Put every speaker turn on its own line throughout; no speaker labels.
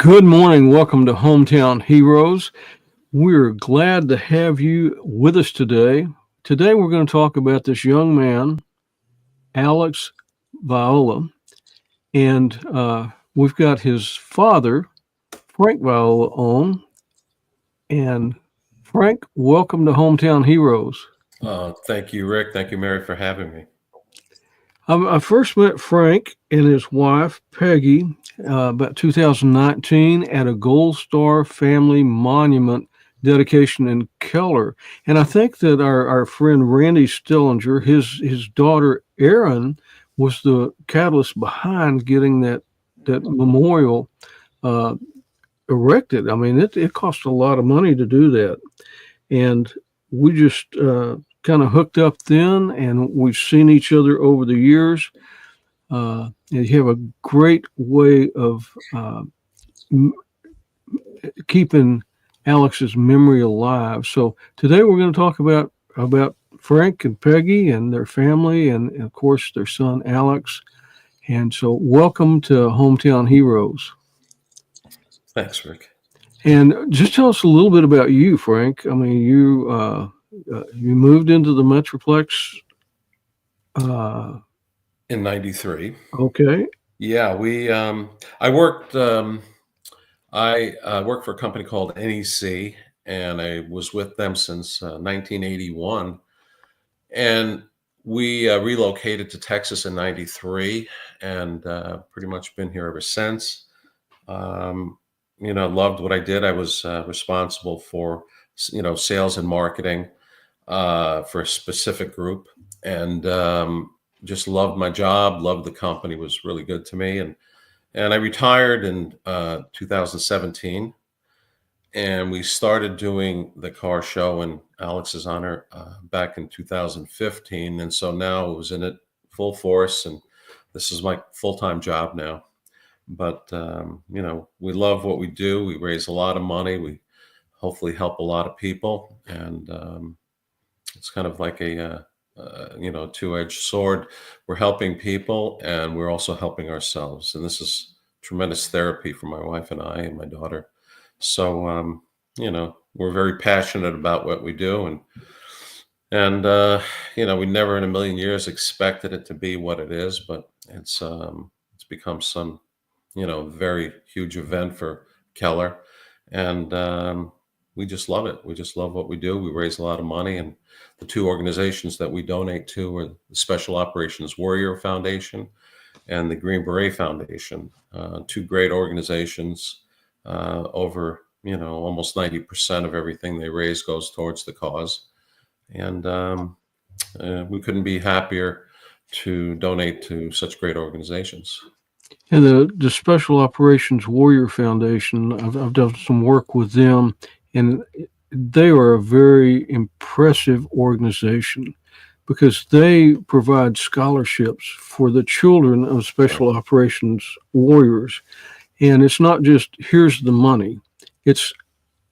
Good morning. Welcome to Hometown Heroes. We're glad to have you with us today. Today, we're going to talk about this young man, Alex Viola, and we've got his father, Frank Viola, on. And Frank, welcome to Hometown Heroes.
Thank you, Rick. Thank you, Mary, for having me.
I first met Frank and his wife, Peggy, about 2019 at a Gold Star Family Monument dedication in Keller. And I think that our friend Randy Stillinger, his daughter Erin, was the catalyst behind getting that memorial uh, erected. I mean, it cost a lot of money to do that. And we just kind of hooked up then, and we've seen each other over the years. And you have a great way of m- keeping Alex's memory alive. So today we're going to talk about Frank and Peggy and their family, and of course their son Alex. And so, welcome to Hometown Heroes.
Thanks, Rick.
And just tell us a little bit about you, Frank. I mean, you moved into the Metroplex. Uh,
In '93.
okay.
Yeah, I worked. I worked for a company called NEC, and I was with them since 1981. And we relocated to Texas in '93, and pretty much been here ever since. Um, Loved what I did. I was responsible for sales and marketing for a specific group, and just loved my job. Loved the company. Was really good to me, and I retired in 2017, and we started doing the car show in Alex's honor back in 2015, and so now it was in it full force, and this is my full-time job now. But we love what we do. We raise a lot of money. We hopefully help a lot of people, and it's kind of like a two-edged sword. We're helping people, and we're also helping ourselves. And this is tremendous therapy for my wife and I and my daughter. So we're very passionate about what we do, and we never in a million years expected it to be what it is, but it's become some very huge event for Keller, and we just love it. We just love what we do. We raise a lot of money, and the two organizations that we donate to are the Special Operations Warrior Foundation and the Green Beret Foundation. Two great organizations. Over almost 90% of everything they raise goes towards the cause, and we couldn't be happier to donate to such great organizations.
And the Special Operations Warrior Foundation, I've done some work with them, and they are a very impressive organization because they provide scholarships for the children of
Right.
Special Operations Warriors. And it's not just here's the money, it's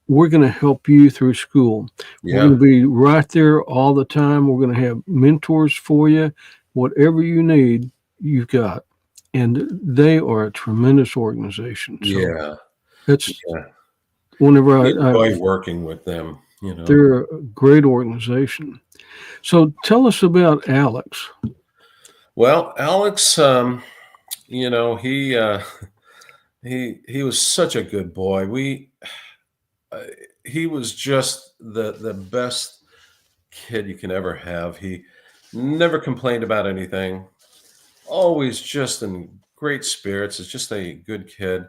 we're going to help you through school. We're going
Yeah.
to be right there all the time. We're going to have mentors for you. Whatever you need, you've got. And they are a tremendous organization. So
Yeah.
that's
Yeah.
whenever
We
I
enjoy working with them.
they're a great organization. So tell us about Alex.
Well, Alex, he he was such a good boy. Uh, he was just the best kid you can ever have. He never complained about anything. Always just in great spirits. Is just a good kid.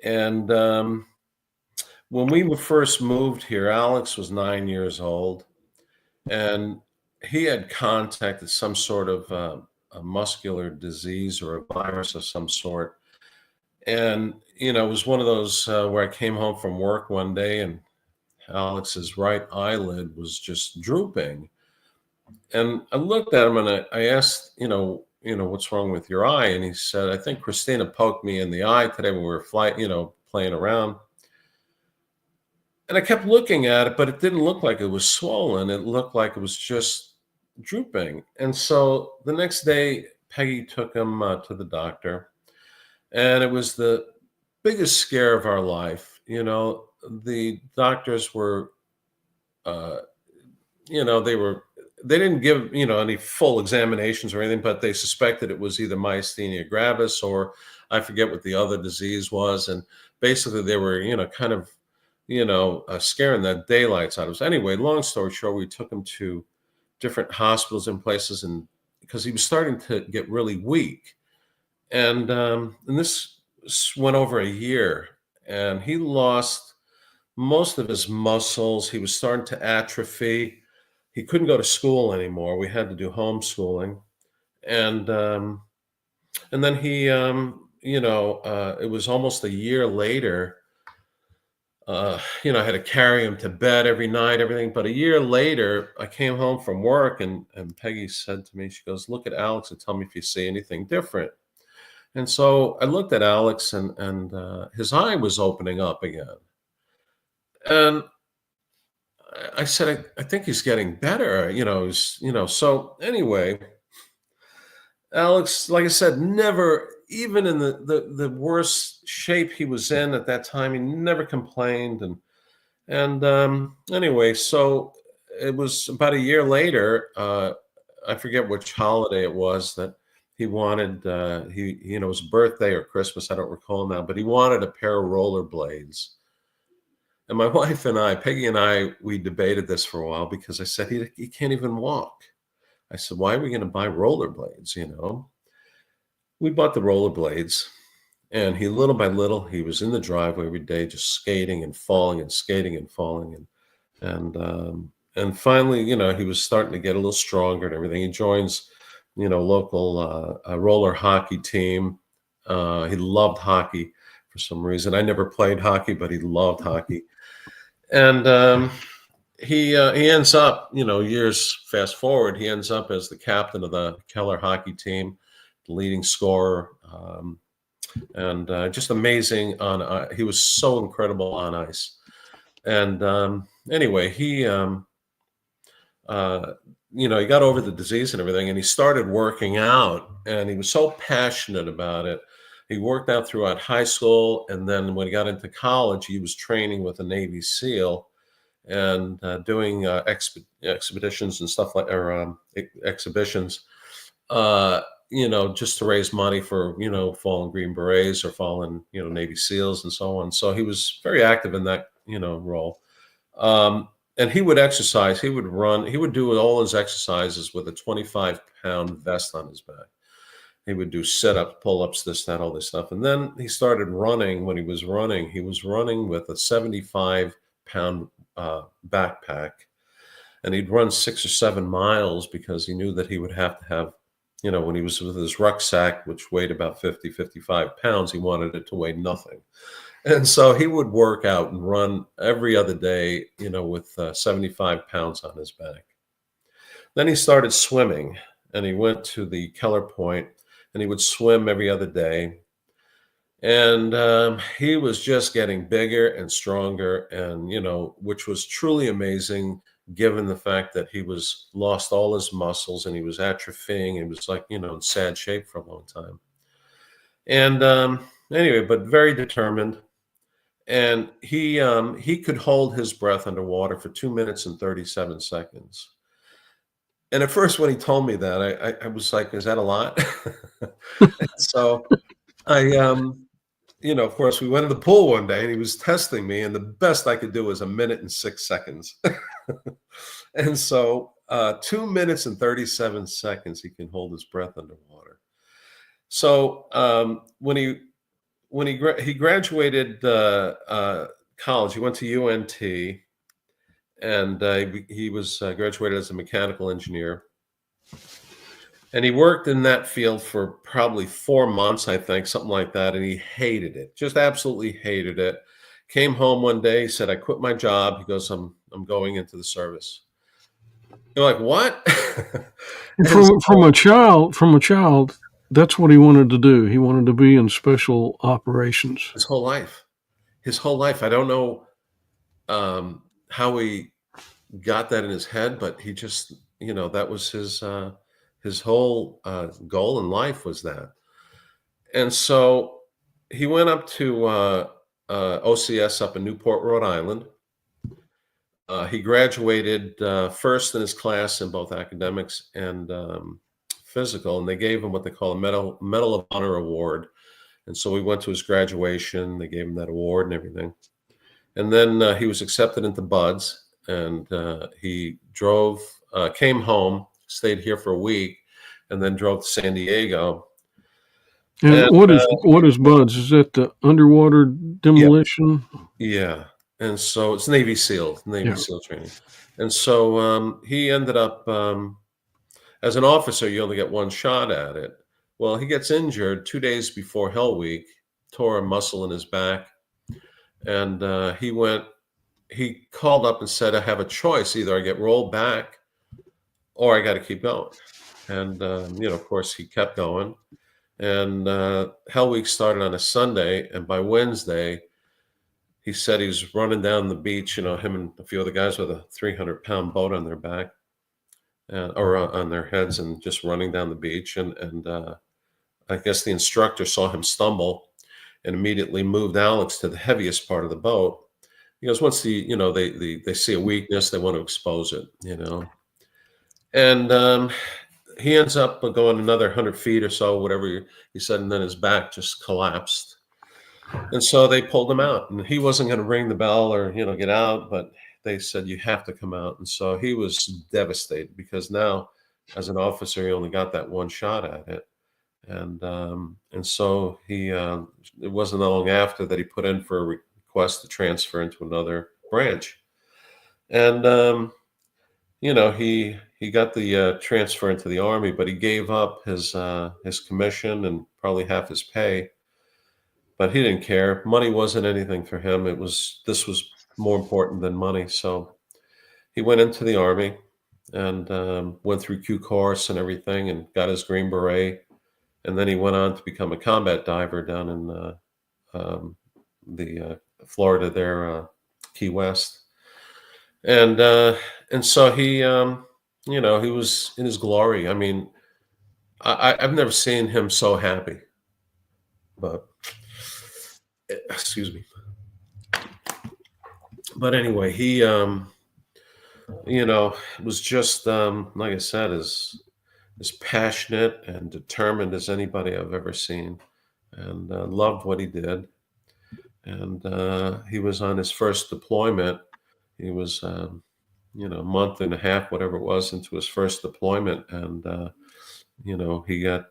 And when we first moved here, Alex was 9 years old, and he had contacted some sort of a muscular disease or a virus of some sort. And it was one of those where I came home from work one day, and Alex's right eyelid was just drooping. And I looked at him, and I asked, what's wrong with your eye? And he said, I think Christina poked me in the eye today when we were playing around. And I kept looking at it, but it didn't look like it was swollen. It looked like it was just drooping. And so the next day, Peggy took him to the doctor, and it was the biggest scare of our life. The doctors were, uh, they didn't give, any full examinations or anything, but they suspected it was either myasthenia gravis or I forget what the other disease was. And basically they were, kind of, scaring the daylights out of us. Anyway, long story short, we took him to different hospitals and places, and because he was starting to get really weak. And this went over a year, and he lost most of his muscles. He was starting to atrophy. He couldn't go to school anymore. We had to do homeschooling, and then it was almost a year later. I had to carry him to bed every night, everything. But a year later, I came home from work, and Peggy said to me, she goes, "Look at Alex and tell me if you see anything different." And so I looked at Alex, and his eye was opening up again. And I said, I think he's getting better. So anyway, Alex, like I said, never, even in the worst shape he was in at that time, he never complained. And anyway, so it was about a year later. I forget which holiday it was that he wanted. It was birthday or Christmas. I don't recall now, but he wanted a pair of rollerblades. And my wife and I, Peggy and I, we debated this for a while because I said he can't even walk. I said, why are we going to buy rollerblades? We bought the rollerblades, and he, little by little, he was in the driveway every day, just skating and falling and skating and falling, and finally, he was starting to get a little stronger and everything. He joins, local roller hockey team. He loved hockey for some reason. I never played hockey, but he loved hockey, and he ends up, years fast forward, he ends up as the captain of the Keller hockey team, the leading scorer. And just amazing he was so incredible on ice. And anyway, he got over the disease and everything, and he started working out, and he was so passionate about it. He worked out throughout high school, and then when he got into college, he was training with a Navy SEAL and doing expeditions and stuff like, or exhibitions. Just to raise money for, fallen Green Berets or fallen, Navy SEALs and so on. So he was very active in that, role. And he would exercise, he would run, he would do all his exercises with a 25-pound vest on his back. He would do sit-ups, pull-ups, this, that, all this stuff. And then he started running. When he was running with a 75-pound backpack. And he'd run 6 or 7 miles because he knew that he would have to have, when he was with his rucksack, which weighed about 50, 55 pounds, he wanted it to weigh nothing. And so he would work out and run every other day, with 75 pounds on his back. Then he started swimming, and he went to the Keller Point, and he would swim every other day. And he was just getting bigger and stronger, and, which was truly amazing, given the fact that he lost all his muscles and he was atrophying. He was like, in sad shape for a long time. And anyway, but very determined. And he could hold his breath underwater for 2 minutes and 37 seconds. And at first, when he told me that, I was like, is that a lot? So I, of course, we went to the pool one day and he was testing me, and the best I could do was 1 minute and 6 seconds. And so 2 minutes and 37 seconds, he can hold his breath underwater. So when he graduated college, he went to UNT, and he was graduated as a mechanical engineer. And he worked in that field for probably 4 months, I think, something like that. And he hated it, just absolutely hated it. Came home one day, he said, I quit my job. He goes, I'm going into the service. You're like, what?
From a child, that's what he wanted to do. He wanted to be in special operations.
His whole life. I don't know how he got that in his head, but he just, that was his whole goal in life was that. And so he went up to OCS up in Newport, Rhode Island. He graduated first in his class in both academics and physical, and they gave him what they call a Medal of Honor award. And so we went to his graduation. They gave him that award and everything. And then he was accepted into Buds, and he came home, stayed here for a week, and then drove to San Diego.
And
And
what is Buds? Is that the underwater demolition?
yeah, and so it's Navy SEAL
Yeah.
training. And so he ended up as an officer, you only get one shot at it. Well, he gets injured 2 days before Hell Week, tore a muscle in his back, and he called up and said, I have a choice. Either I get rolled back or I got to keep going. And, of course, he kept going. And Hell Week started on a Sunday. And by Wednesday, he said he was running down the beach, him and a few other guys with a 300-pound boat on their back or on their heads, and just running down the beach. And I guess the instructor saw him stumble and immediately moved Alex to the heaviest part of the boat. Because once they see a weakness, they want to expose it, And he ends up going another 100 feet or so, whatever he said, and then his back just collapsed. And so they pulled him out, and he wasn't going to ring the bell or get out, but they said, you have to come out. And so he was devastated, because now as an officer, he only got that one shot at it. And so he it wasn't long after that he put in for a request to transfer into another branch. And he got the transfer into the Army, but he gave up his commission and probably half his pay. But he didn't care. Money wasn't anything for him. This was more important than money. So he went into the Army and went through Q course and everything, and got his Green Beret. And then he went on to become a combat diver down in the Florida there, Key West. And so he was in his glory. I mean, I've never seen him so happy. But excuse me. But anyway, he was just like I said, as passionate and determined as anybody I've ever seen, and loved what he did. And he was on his first deployment. He was, a month and a half, whatever it was, into his first deployment. And, he got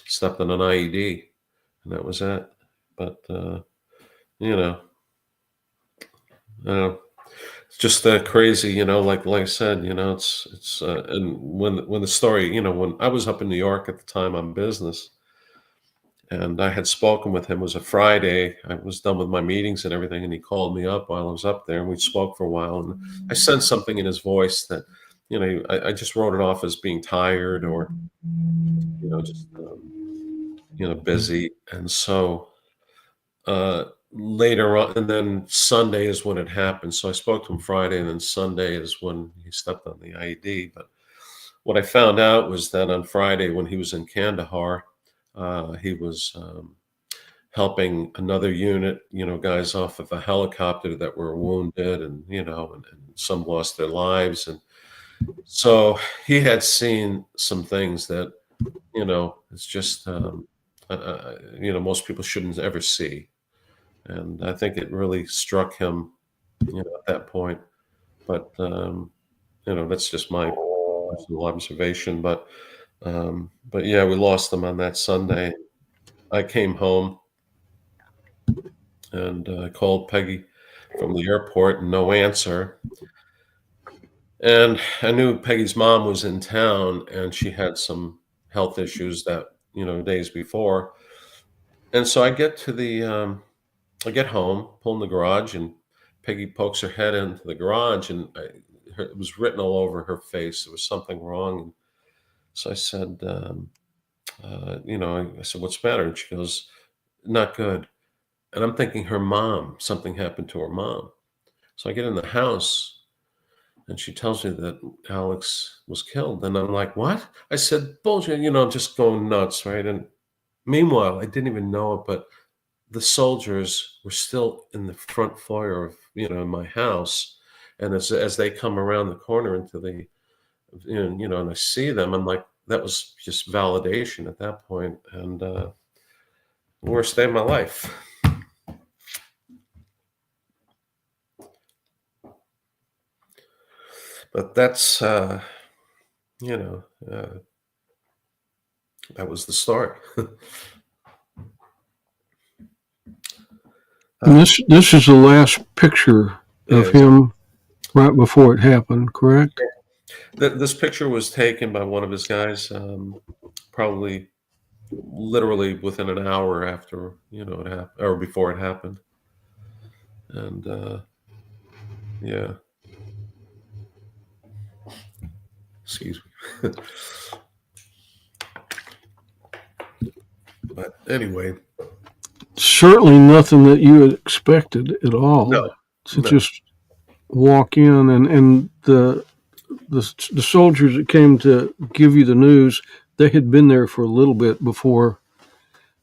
stepped on an IED, and that was it. But, it's just crazy, like I said, it's and when the story, when I was up in New York at the time on business, and I had spoken with him. It was a Friday. I was done with my meetings and everything, and he called me up while I was up there, and we spoke for a while. And I sensed something in his voice that, I just wrote it off as being tired or, just, busy. And so later on, and then Sunday is when it happened. So I spoke to him Friday, and then Sunday is when he stepped on the IED. But what I found out was that on Friday, when he was in Kandahar, he was helping another unit, guys off of a helicopter that were wounded, and and some lost their lives. And so he had seen some things that, it's just, most people shouldn't ever see. And I think it really struck him, at that point. But, that's just my personal observation. But yeah, we lost him on that Sunday. I came home, and I called Peggy from the airport, and no answer. And I knew Peggy's mom was in town, and she had some health issues that, days before. And so I get I get home, pull in the garage, and Peggy pokes her head into the garage, and it was written all over her face. There was something wrong. And so I said, I said, what's the matter? And she goes, not good. And I'm thinking something happened to her mom. So I get in the house, and she tells me that Alex was killed. And I'm like, what? I said, bullshit, just going nuts, right? And meanwhile, I didn't even know it, but the soldiers were still in the front foyer of, my house. And as they come around the corner into the, and I see them, I'm like, that was just validation at that point. And worst day of my life. But that's, you know, uh, that was the start.
And this is the last picture of
Yeah,
him right before it happened, correct?
this picture was taken by one of his guys, probably literally within an hour after, it happened, or before it happened. And yeah, excuse me. But anyway,
Certainly nothing that you had expected at all
no,
to
no.
just walk in, and the soldiers that came to give you the news, they had been there for a little bit before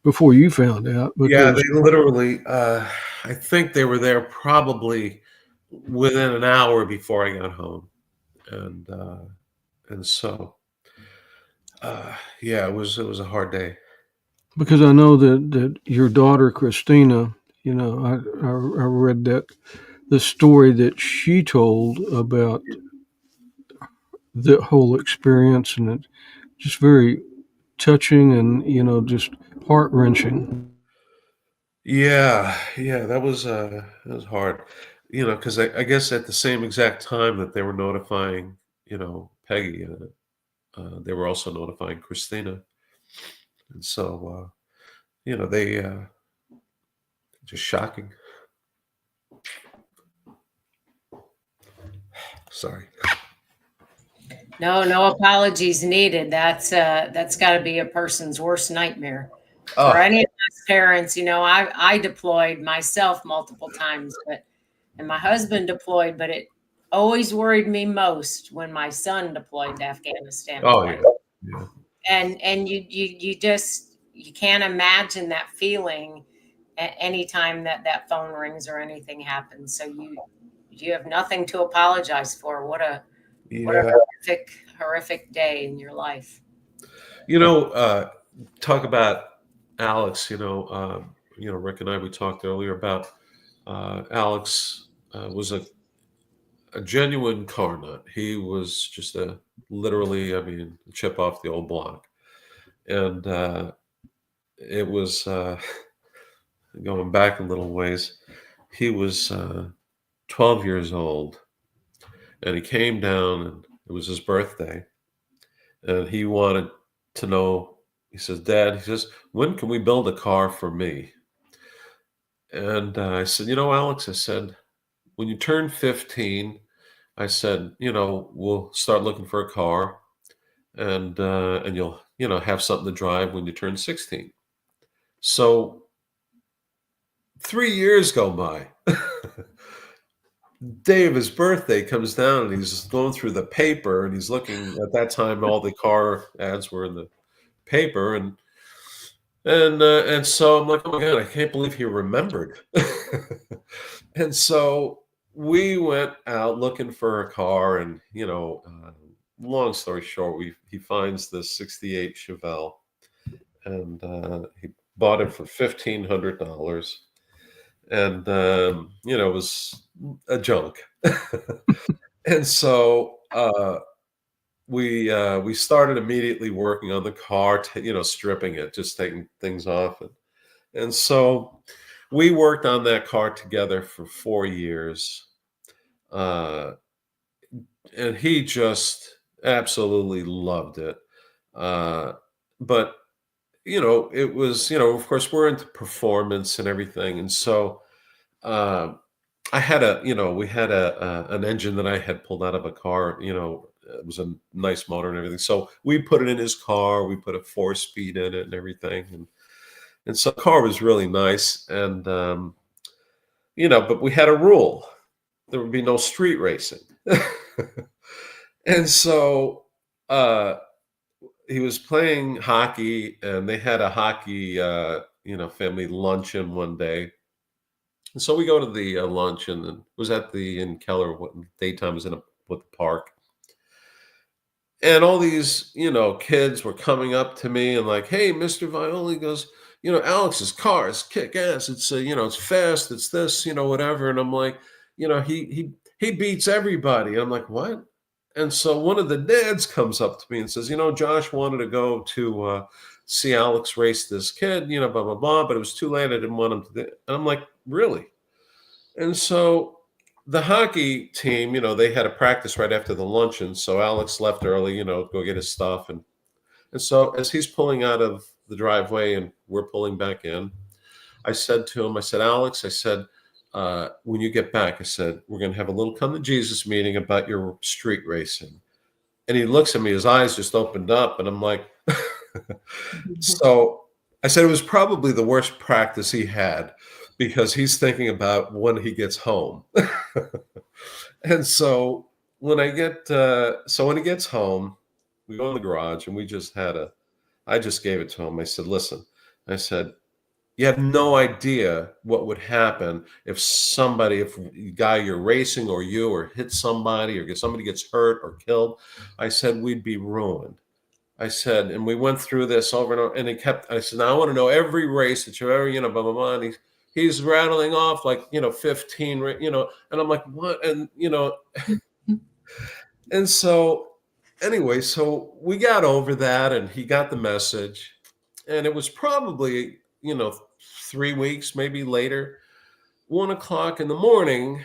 you found out,
Yeah,
because
they literally, I think they were there probably within an hour before I got home. And so, yeah, it was a hard day.
I know that your daughter Christina, I read that the story that she told about the whole experience, and it just very touching and just heart wrenching.
Yeah, yeah, that was hard. Because I guess at the same exact time that they were notifying, Peggy, they were also notifying Christina. And so, they just shocking. Sorry.
No, no apologies needed. That's got to be a person's worst nightmare. For
Oh,
any of us parents, I deployed myself multiple times, and my husband deployed, but it always worried me most when my son deployed to Afghanistan
oh yeah,
twice.
yeah,
And you can't imagine that feeling at any time that phone rings or anything happens. So you have nothing to apologize for. What a
yeah.
horrific day in your life.
You know, talk about Alex. Rick and I, we talked earlier about Alex was a genuine car nut. He was just literally, I mean, a chip off the old block. And it was going back a little ways. He was 12 years old, and he came down, and it was his birthday, and he wanted to know. He says, "Dad," he says, "when can we build a car for me?" And I said, Alex, I said, when you turn 15, I said, we'll start looking for a car, and you'll, have something to drive when you turn 16. So 3 years go by. Day of his birthday comes down, and he's going through the paper, and he's looking. At that time, all the car ads were in the paper, and so I'm like, oh my god, I can't believe he remembered. And so we went out looking for a car, and long story short, he finds this '68 Chevelle, and he bought it for $1,500, and it was a junk. And so we started immediately working on the car, stripping it, just taking things off, and so we worked on that car together for 4 years. Uh, and he just absolutely loved it. Uh, but it was, of course, we're into performance and everything, and so uh, I had we had an engine that I had pulled out of a car. It was a nice motor and everything. So we put it in his car. We put a 4-speed in it and everything, and so the car was really nice. And but we had a rule: there would be no street racing. And so he was playing hockey, and they had a hockey family luncheon one day. And so we go to the luncheon, and it was in Keller. What daytime was with the park, and all these kids were coming up to me and like, "Hey, Mr. Viola," he goes, "Alex's car is kick ass. It's it's fast. It's this, whatever." And I'm like, he beats everybody. And I'm like, what? And so one of the dads comes up to me and says, Josh wanted to go to see Alex race this kid, blah blah blah, but it was too late. I didn't want him to. And I'm like, really? And so the hockey team, they had a practice right after the luncheon. So Alex left early, go get his stuff. And so as he's pulling out of the driveway and we're pulling back in, I said to him, I said, Alex, I said, when you get back, I said, we're going to have a little come to Jesus meeting about your street racing. And he looks at me, his eyes just opened up. And I'm like, so I said it was probably the worst practice he had because he's thinking about when he gets home. And so when he gets home, we go in the garage and I just gave it to him. I said, listen, I said, you have no idea what would happen if a guy you're racing or hit somebody or somebody gets hurt or killed. I said, we'd be ruined. I said, and we went through this over and over, and I said, now I want to know every race that you've ever, blah, blah, blah. And he's rattling off like, 15, and I'm like, what? And, and so anyway, so we got over that and he got the message, and it was probably, 3 weeks, maybe later, 1:00 in the morning,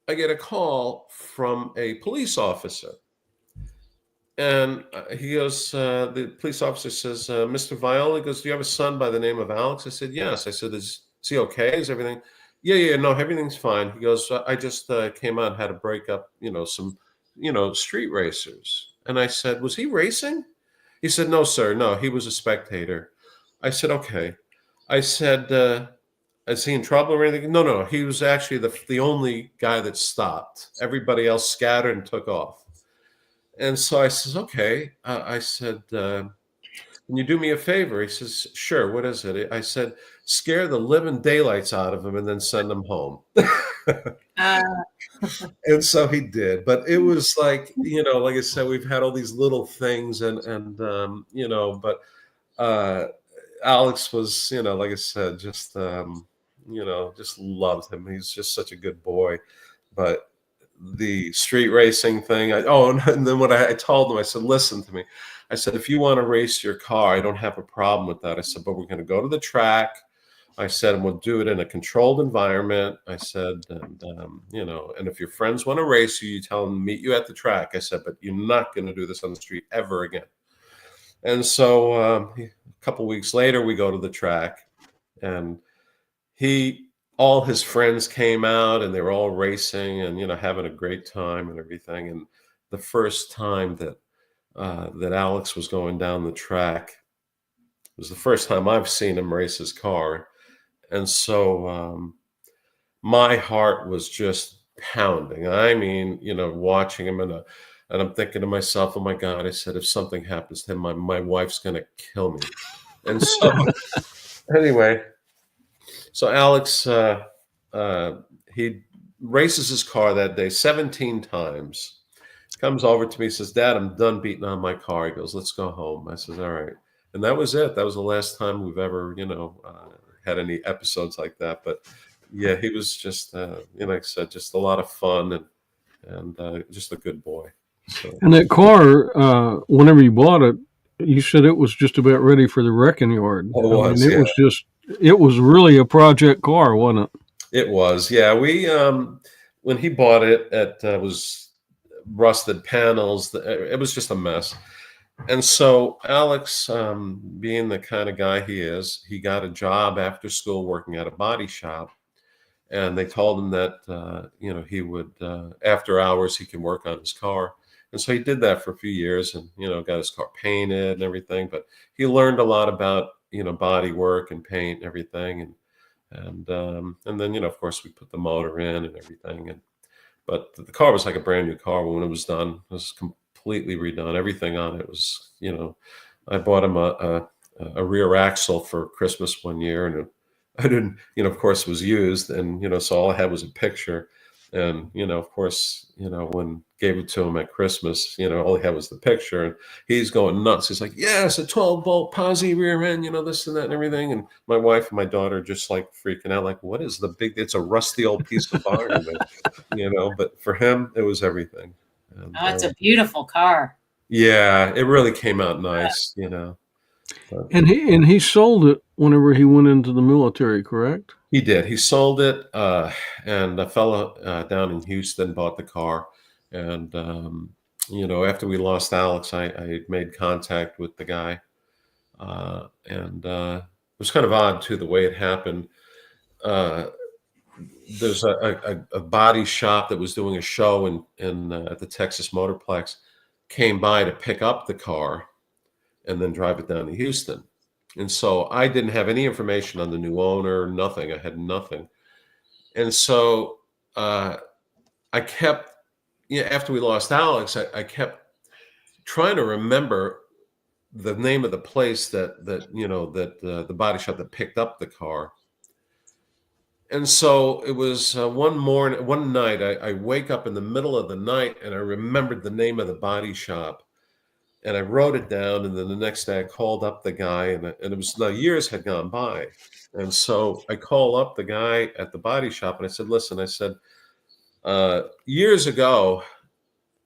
I get a call from a police officer. And he goes, the police officer says, Mr. Viola, he goes, do you have a son by the name of Alex? I said, yes. I said, is he okay? Is everything? Yeah, no, everything's fine. He goes, I just came out and had to break up, some, street racers. And I said, was he racing? He said, no, sir. No, he was a spectator. I said, okay. I said, is he in trouble or anything? No. He was actually the only guy that stopped. Everybody else scattered and took off. And so I says, okay. I said, can you do me a favor? He says, sure. What is it? I said, scare the living daylights out of him and then send him home. And so he did. But it was like, like I said, we've had all these little things but Alex was, like I said, just, just loved him. He's just such a good boy. But the street racing thing, and then what I told him, I said, listen to me. I said, if you want to race your car, I don't have a problem with that. I said, but we're going to go to the track. I said, and we'll do it in a controlled environment. I said, and if your friends want to race you, you tell them to meet you at the track. I said, but you're not going to do this on the street ever again. And so a couple of weeks later, we go to the track, and all his friends came out, and they were all racing and having a great time and everything. And the first time that Alex was going down the track was the first time I've seen him race his car, and so my heart was just pounding. I mean, watching him, and I'm thinking to myself, oh my God, I said, if something happens to him, my wife's going to kill me. And so anyway, so Alex, he races his car that day 17 times. Comes over to me, says, Dad, I'm done beating on my car. He goes, let's go home. I says, all right. And that was it. That was the last time we've ever, had any episodes like that. But yeah, he was just, like I said, just a lot of fun and just a good boy. So.
And that car, whenever you bought it, you said it was just about ready for the wrecking yard. It was really a project car, wasn't it?
It was, yeah. We, when he bought it, it was rusted panels. It was just a mess. And so Alex, being the kind of guy he is, he got a job after school working at a body shop. And they told him that, he would, after hours, he can work on his car. And so he did that for a few years and, got his car painted and everything. But he learned a lot about, body work and paint and everything. And then, of course, we put the motor in and everything. But the car was like a brand new car when it was done. It was completely redone. Everything on it was, I bought him a a rear axle for Christmas one year, and I didn't, of course, it was used, and so all I had was a picture, and of course, when gave it to him at Christmas, all he had was the picture, and he's going nuts. He's like, "Yes, a 12-volt posi rear end, this and that and everything." And my wife and my daughter just like freaking out, like, "What is the big? It's a rusty old piece of barn," But for him, it was everything. And,
Oh, it's a beautiful car.
yeah, it really came out nice, But
And he sold it whenever he went into the military, correct?
he did. He sold it, and a fellow down in Houston bought the car. And after we lost Alex, I made contact with the guy, and it was kind of odd too the way it happened. Uh, there's a body shop that was doing a show in at the Texas Motorplex, came by to pick up the car and then drive it down to Houston. And so I didn't have any information on the new owner, nothing. I had nothing. And so I kept, after we lost Alex, I kept trying to remember the name of the place that the body shop that picked up the car. And so it was one night, I wake up in the middle of the night and I remembered the name of the body shop. And I wrote it down, and then the next day I called up the guy, and it was now years had gone by. And so I call up the guy at the body shop, and I said, "Listen," I said, "years ago,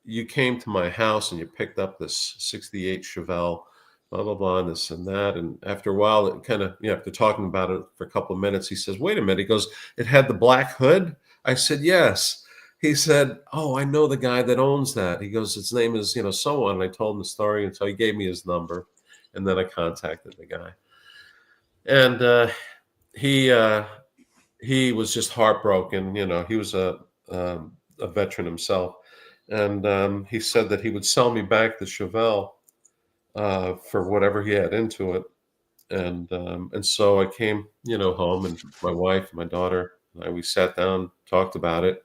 you came to my house and you picked up this 68 Chevelle, blah, blah, blah, and this and that." And after a while, it kind of, after talking about it for a couple of minutes, he says, "Wait a minute." He goes, "It had the black hood?" I said, "Yes." He said, "Oh, I know the guy that owns that." He goes, "His name is, so on." And I told him the story. And so he gave me his number. And then I contacted the guy. And he was just heartbroken. He was a veteran himself. And he said that he would sell me back the Chevelle for whatever he had into it. And so I came, home, and my wife and my daughter and I, we sat down, talked about it.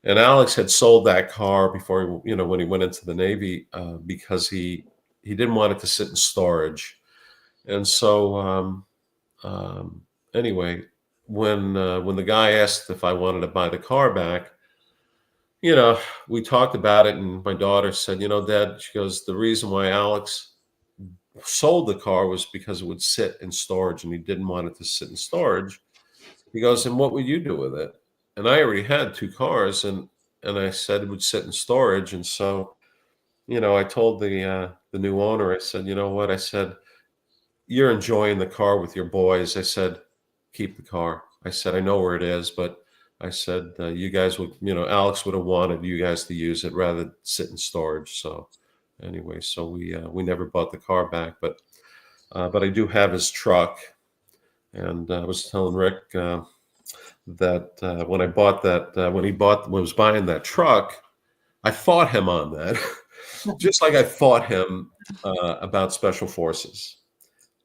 And Alex had sold that car before, when he went into the Navy, because he didn't want it to sit in storage. And so anyway, when the guy asked if I wanted to buy the car back, we talked about it, and my daughter said, "Dad," she goes, "the reason why Alex sold the car was because it would sit in storage, and he didn't want it to sit in storage." He goes, "And what would you do with it?" And I already had two cars, and I said it would sit in storage. And so, I told the new owner, I said, "You know what?" I said, "You're enjoying the car with your boys." I said, "Keep the car." I said, "I know where it is, but," I said, "you guys would, Alex would have wanted you guys to use it rather than sit in storage." So anyway, so we never bought the car back, but I do have his truck. And I was telling Rick that when I bought that, when he was buying that truck, I fought him on that, just like I fought him about Special Forces.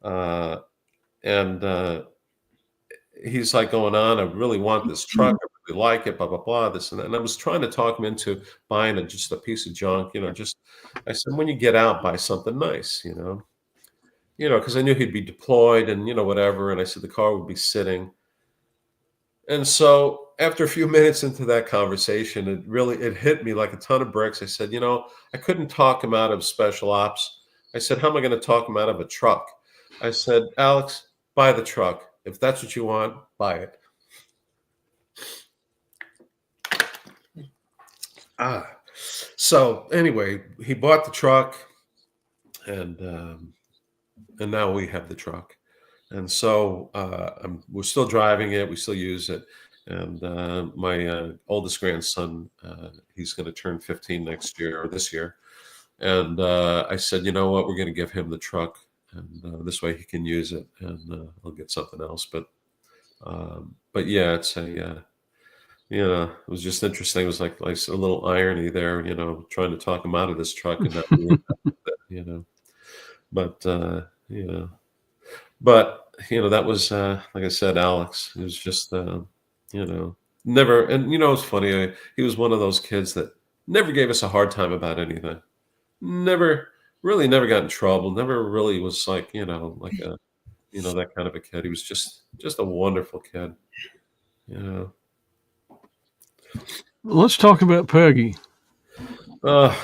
Uh, and he's like going on, "I really want this truck. I really like it, blah, blah, blah, this and that." And I was trying to talk him into buying just a piece of junk, I said, "When you get out, buy something nice, because I knew he'd be deployed and, whatever." And I said the car would be sitting. And so after a few minutes into that conversation, it hit me like a ton of bricks. I said, I couldn't talk him out of special ops. I said, "How am I going to talk him out of a truck?" I said, "Alex, buy the truck. If that's what you want, buy it." So anyway, he bought the truck, and now we have the truck. And so we're still driving it. We still use it. And my oldest grandson, he's going to turn 15 next year or this year. And I said, "You know what? We're going to give him the truck, and this way he can use it, and I'll get something else." But yeah, it's it was just interesting. It was like a little irony there, trying to talk him out of this truck and not being, but But that was like I said, Alex. It was just never. And it's funny. He was one of those kids that never gave us a hard time about anything. Never. really never got in trouble. Never really was like, like a, that kind of a kid. He was just a wonderful kid. You know.
Let's talk about Peggy.
Uh,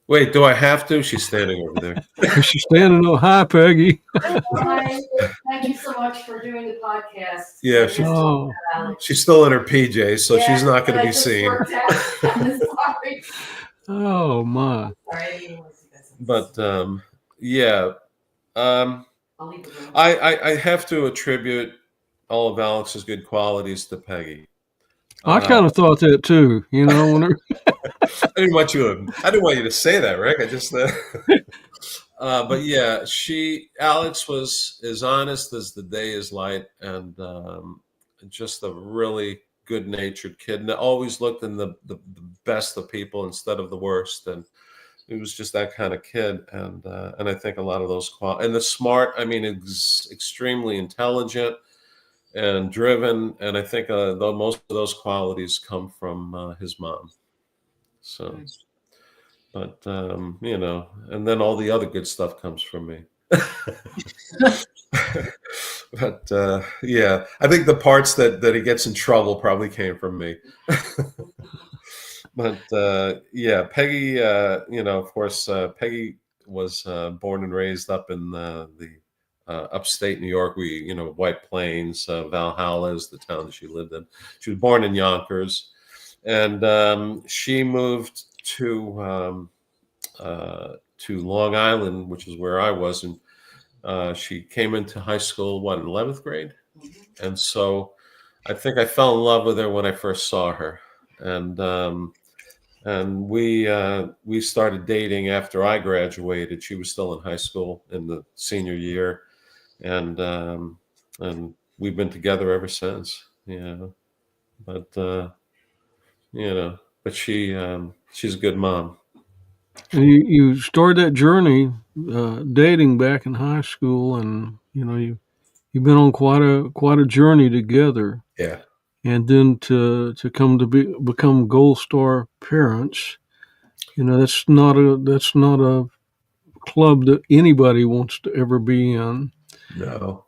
Wait, do I have to? She's standing over there.
She's standing up. Hi, Peggy.
Hi. Thank you so much for doing the podcast.
Yeah,
Oh,
she's still in her PJs, so she's not going to be
I just
seen.
worked out. I'm sorry.
oh my.
Sorry.
But yeah,
I'll leave the room.
I have to attribute all of Alex's good qualities to Peggy.
I kind of thought that too. Whenever,
I didn't want you to say that, Rick. I just. But yeah, Alex was as honest as the day is light, and just a really good-natured kid, and always looked in the best of people instead of the worst. And he was just that kind of kid, and I think a lot of those and the smart. I mean, extremely intelligent and driven, and I think most of those qualities come from his mom. So. But and then all the other good stuff comes from me. But yeah, I think the parts that he gets in trouble probably came from me. But yeah, Peggy, of course, Peggy was born and raised up in the upstate New York. White Plains, Valhalla is the town that she lived in. She was born in Yonkers, and she moved to Long Island, which is where I was, and she came into high school, in 11th grade? And so I think I fell in love with her when I first saw her. And we started dating after I graduated. She was still in high school in the senior year, and we've been together ever since. But but she's a good mom.
and you started that journey dating back in high school, and you've been on quite a journey together.
Yeah.
And then to come to become Gold Star parents, that's not a club that anybody wants to ever be in.
No.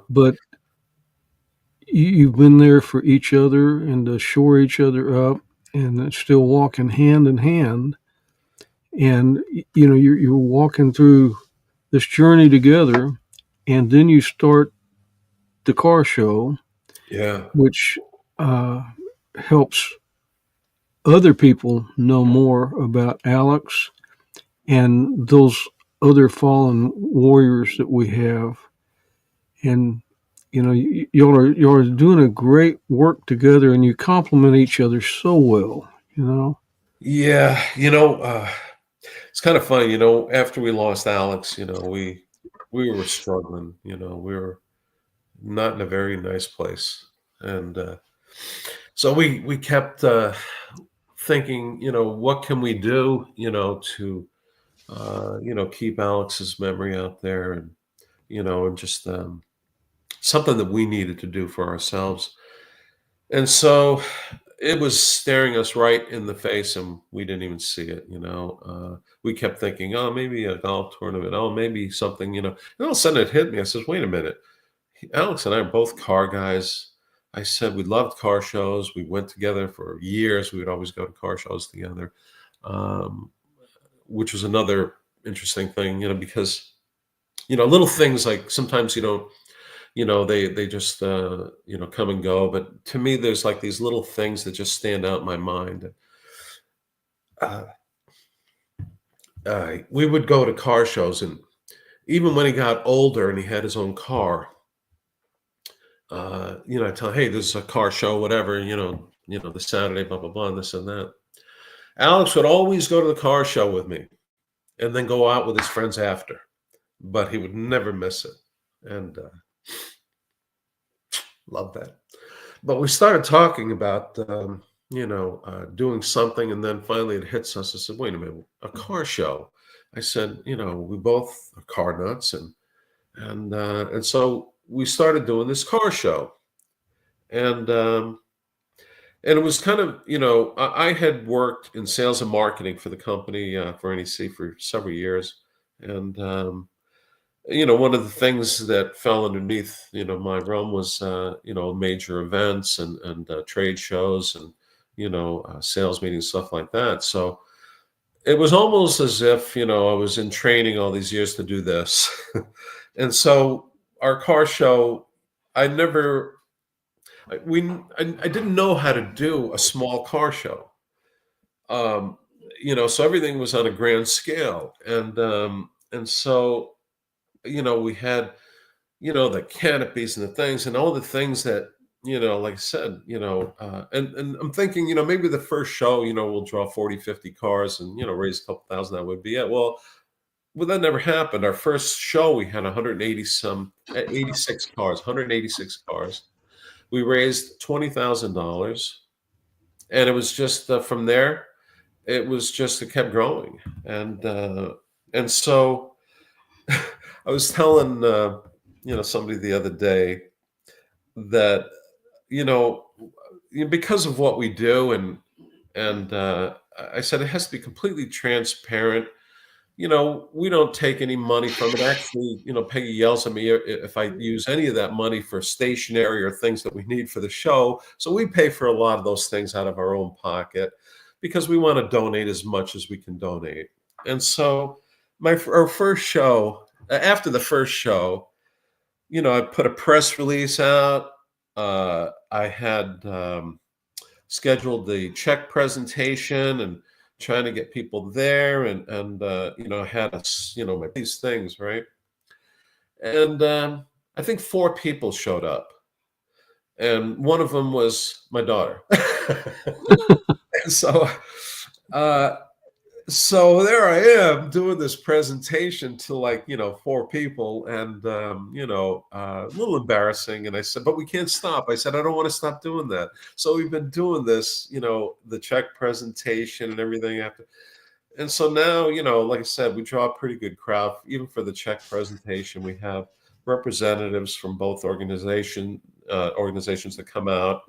But you've been there for each other and to shore each other up, and still walking hand in hand. And you're walking through this journey together, and then you start the car show.
Yeah.
Which helps other people know more about Alex and those other fallen warriors that we have. And y'all are doing a great work together, and you complement each other so well.
Yeah, it's kind of funny. After we lost Alex, we were struggling. We were not in a very nice place, and so we kept thinking, what can we do, to keep Alex's memory out there, and and just something that we needed to do for ourselves. And so it was staring us right in the face, and we didn't even see it. We kept thinking, oh, maybe a golf tournament, oh, maybe something, and all of a sudden it hit me. I said, wait a minute. Alex and I are both car guys. I said we loved car shows. We went together for years. We would always go to car shows together, which was another interesting thing, because, little things like sometimes you don't, they just, come and go. But to me, there's like these little things that just stand out in my mind. We would go to car shows, and even when he got older and he had his own car, I tell him, hey, there's a car show, whatever, the Saturday, blah, blah, blah, and this and that. Alex would always go to the car show with me and then go out with his friends after, but he would never miss it. And love that. But we started talking about, doing something, and then finally it hits us. I said, wait a minute, a car show. I said, we both are car nuts, and so we started doing this car show, and And it was kind of, I had worked in sales and marketing for the company, for NEC for several years. And, one of the things that fell underneath, my realm was, major events and trade shows and, sales meetings, stuff like that. So it was almost as if, I was in training all these years to do this. And so our car show, I never, I didn't know how to do a small car show. Um, so everything was on a grand scale. And so, we had, the canopies and the things and all the things that, like I said, and I'm thinking, maybe the first show, we'll draw 40, 50 cars and, raise a couple thousand, that would be it. Well, that never happened. Our first show, we had 86 cars, 186 cars. We raised $20,000, and it was just from there. It was just, it kept growing, and so I was telling somebody the other day that you know because of what we do, and I said it has to be completely transparent. We don't take any money from it. Actually, Peggy yells at me if I use any of that money for stationery or things that we need for the show. So we pay for a lot of those things out of our own pocket because we want to donate as much as we can donate. And so our first show, after the first show, I put a press release out. I had scheduled the check presentation and trying to get people there, and had these things, right? And I think 4 people showed up, and one of them was my daughter. And uh, so there I am doing this presentation to 4 people, and a little embarrassing. And I said, but we can't stop. I said, I don't want to stop doing that. So we've been doing this, the check presentation and everything after. And so now, like I said, we draw a pretty good crowd, even for the check presentation. We have representatives from both organizations that come out,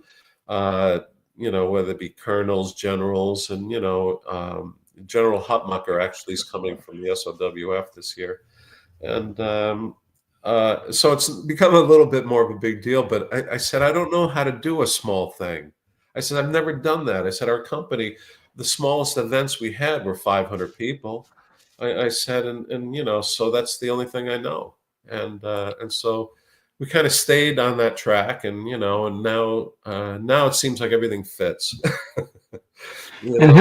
whether it be colonels, generals, and, General Hutmacher actually is coming from the SOWF this year. And so it's become a little bit more of a big deal. But I said, I don't know how to do a small thing. I said, I've never done that. I said, our company, the smallest events we had were 500 people. I said, and so that's the only thing I know. And so we kind of stayed on that track, and and now it seems like everything fits.
And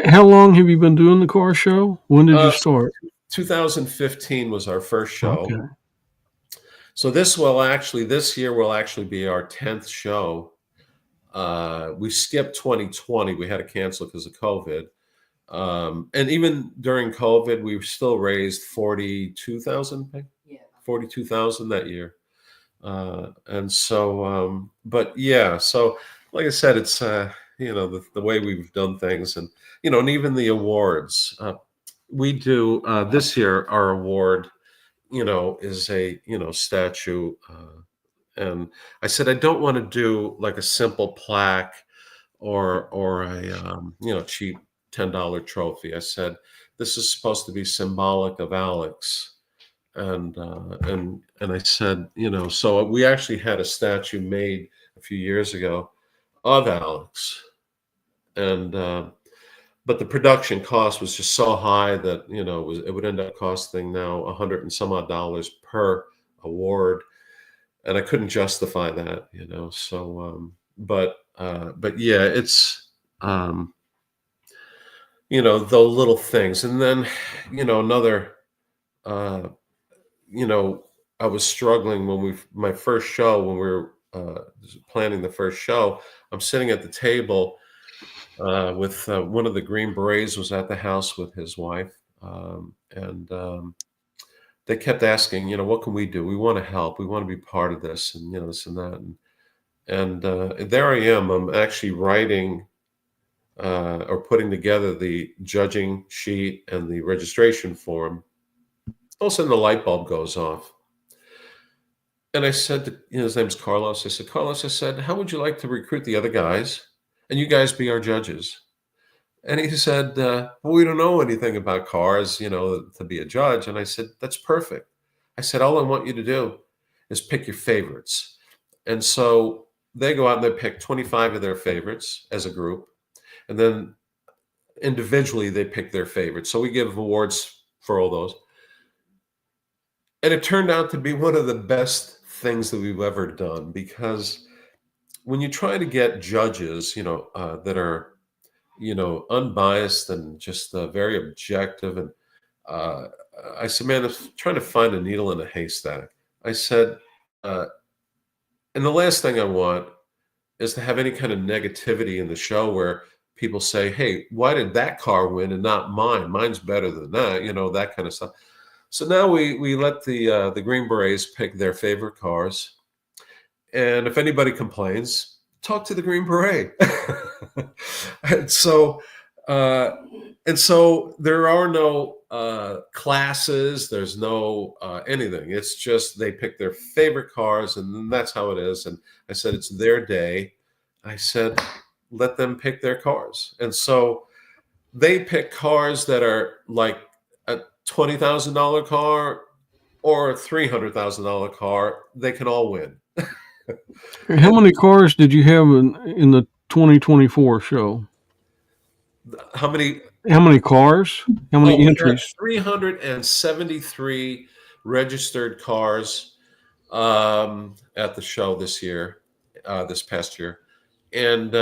how long have you been doing the car show? When did you start?
2015 was our first show.
Okay.
So this year will actually be our 10th show. We skipped 2020. We had to cancel because of COVID. And even during COVID, we still raised 42,000.
Yeah.
42,000 that year. And so, but yeah, so like I said, it's, the way we've done things, and, and even the awards, we do, this year, our award, is a, statue. And I said, I don't want to do like a simple plaque or a, cheap $10 trophy. I said, this is supposed to be symbolic of Alex. And I said, so we actually had a statue made a few years ago of Alex, and but the production cost was just so high that it would end up costing now $100 and some odd per award, and I couldn't justify that, So, but yeah, it's the little things, and then another. I was struggling when my first show, when we were planning the first show. I'm sitting at the table with one of the Green Berets was at the house with his wife, and they kept asking, what can we do? We want to help. We want to be part of this, and this and that, and there I am. I'm actually writing or putting together the judging sheet and the registration form. All of a sudden, the light bulb goes off. And I said, his name's Carlos. I said, Carlos, how would you like to recruit the other guys? and you guys be our judges. And he said, well, we don't know anything about cars, to be a judge. And I said, that's perfect. I said, all I want you to do is pick your favorites. And so they go out and they pick 25 of their favorites as a group. And then individually, they pick their favorites. So we give awards for all those. And it turned out to be one of the best things that we've ever done, because when you try to get judges, that are, unbiased and just very objective. And I said, man, I'm trying to find a needle in a haystack. I said, and the last thing I want is to have any kind of negativity in the show where people say, hey, why did that car win and not mine? Mine's better than that, that kind of stuff. So now we let the Green Berets pick their favorite cars. And if anybody complains, talk to the Green Beret. and so there are no classes. There's no anything. It's just they pick their favorite cars, and that's how it is. And I said, it's their day. I said, let them pick their cars. And so they pick cars that are like a $20,000 car or a $300,000 car. They can all win.
How many cars did you have in the 2024 show?
How many?
How many cars? How many entries?
373 registered cars at the show this year, this past year. And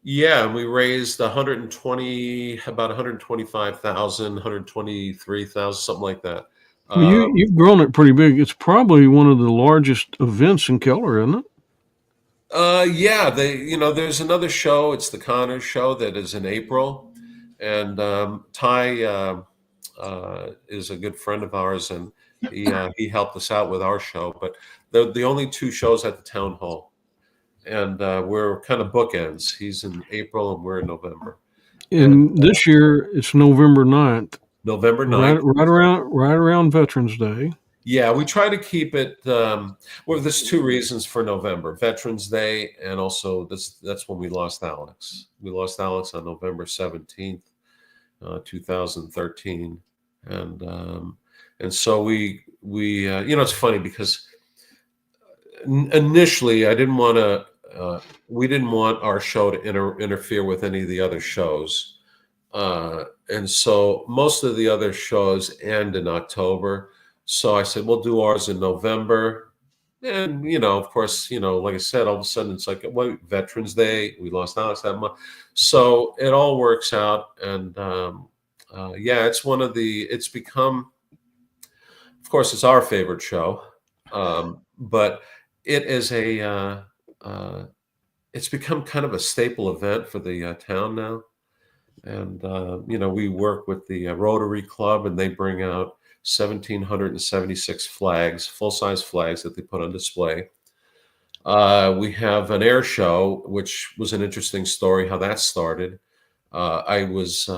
we raised about 125,000, 123,000, something like that.
Well, you've grown it pretty big. It's probably one of the largest events in Keller, isn't it?
There's another show. It's the Connors show that is in April, and Ty is a good friend of ours, and he helped us out with our show. But the only two shows at the town hall, and we're kind of bookends. He's in April, and we're in November.
And this year it's November 9th.
November 9th.
Right around Veterans Day.
Yeah, we try to keep it. Well, there's two reasons for November: Veterans Day, and also that's when we lost Alex. We lost Alex on November 17th, 2013, and so we it's funny because initially I didn't want to. We didn't want our show to interfere with any of the other shows, and so most of the other shows end in October. So I said, we'll do ours in November. And, of course, like I said, all of a sudden it's like, Veterans Day, we lost Alex that month. So it all works out. And it's become, of course, it's our favorite show. But it is it's become kind of a staple event for the town now. And, we work with the Rotary Club, and they bring out 1,776 flags, full-size flags that they put on display. We have an air show, which was an interesting story, how that started. I was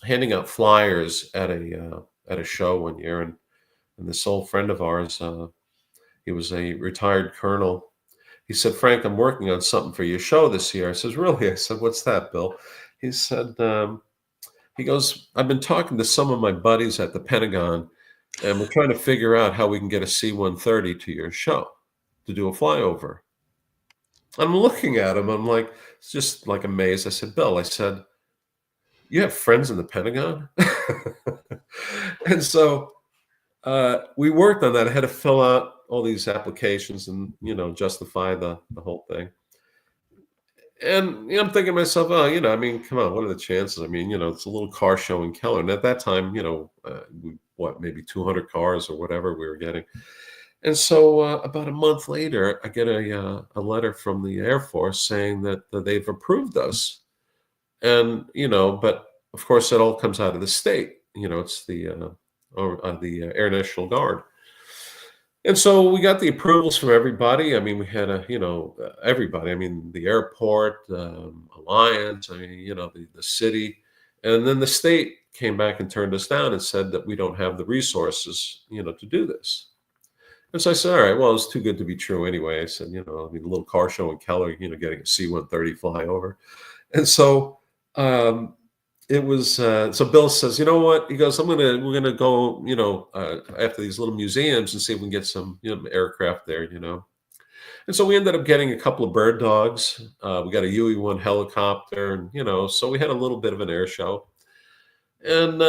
handing out flyers at a show one year, and this old friend of ours, he was a retired colonel. He said, Frank, I'm working on something for your show this year. I says, really? I said, what's that, Bill? He said, he goes, I've been talking to some of my buddies at the Pentagon, and we're trying to figure out how we can get a C-130 to your show to do a flyover. I'm looking at him. I'm like, just like amazed. I said, Bill, I said, you have friends in the Pentagon? And so we worked on that. I had to fill out all these applications and, justify the whole thing. And I'm thinking to myself, come on, what are the chances? It's a little car show in Keller. And at that time, maybe 200 cars or whatever we were getting. And so about a month later, I get a letter from the Air Force saying that they've approved us. And, but of course, it all comes out of the state. It's the Air National Guard. And so we got the approvals from everybody. We had everybody. The airport, Alliance, the city. And then the state came back and turned us down and said that we don't have the resources, to do this. And so I said, all right, well, it's too good to be true anyway. I said, I mean, a little car show in Keller, getting a C-130 fly over. And so it was, so Bill says, you know what? He goes, we're going to go, after these little museums and see if we can get some, aircraft there, And so we ended up getting a couple of bird dogs. We got a UE-1 helicopter, and, so we had a little bit of an air show. And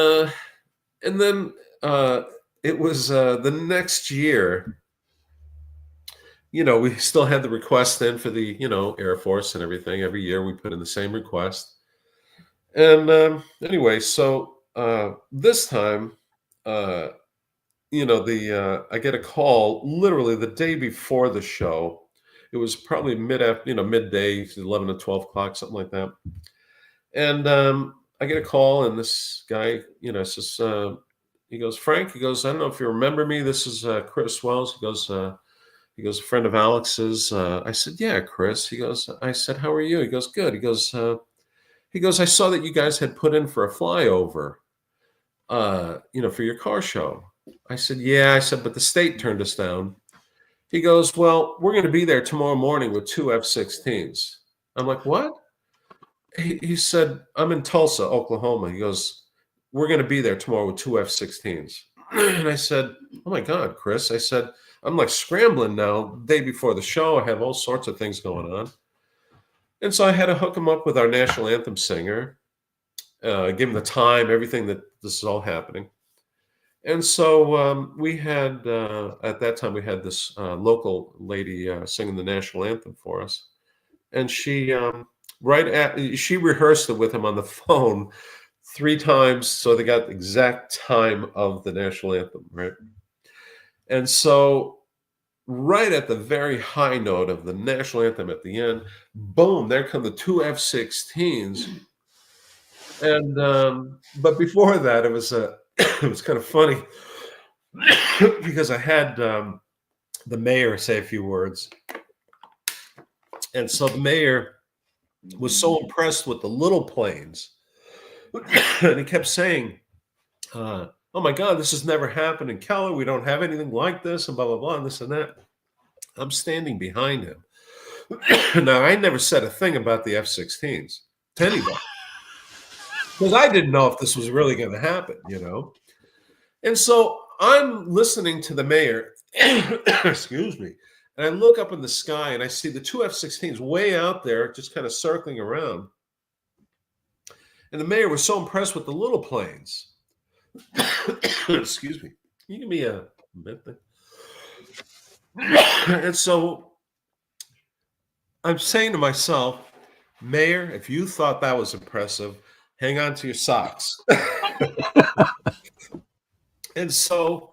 then it was the next year, we still had the request in for the, Air Force and everything. Every year we put in the same request. And anyway, so this time, I get a call literally the day before the show. It was probably midday, 11 to 12 o'clock, something like that. And I get a call, and this guy, says, he goes, Frank, he goes, I don't know if you remember me. This is Chris Wells. He goes, a friend of Alex's. I said, yeah, Chris. I said, how are you? He goes, good. He goes, I saw that you guys had put in for a flyover, for your car show. I said, yeah. I said, but the state turned us down. He goes, well, we're going to be there tomorrow morning with 2 F-16s. I'm like, what? He said, I'm in Tulsa, Oklahoma. He goes, we're going to be there tomorrow with 2 F-16s. And I said, oh my God, Chris. I said, I'm like scrambling now, the day before the show. I have all sorts of things going on. And so I had to hook him up with our national anthem singer, give him the time, everything that this is all happening. And so we had, at that time, we had this local lady singing the national anthem for us. And she, she rehearsed it with him on the phone 3 times. So they got the exact time of the national anthem, right? And so right at the very high note of the national anthem at the end, boom, there come the 2 F-16s. And but before that, it was it was kind of funny because I had the mayor say a few words. And so the mayor was so impressed with the little planes. And he kept saying, oh my God, this has never happened in Keller. We don't have anything like this, and blah, blah, blah, and this and that. I'm standing behind him. Now, I never said a thing about the F-16s to anybody, because I didn't know if this was really going to happen, And so I'm listening to the mayor, excuse me, and I look up in the sky and I see the 2 F-16s way out there, just kind of circling around. And the mayor was so impressed with the little planes. Excuse me. Can you give me a bit there? And so I'm saying to myself, Mayor, if you thought that was impressive, hang on to your socks. And so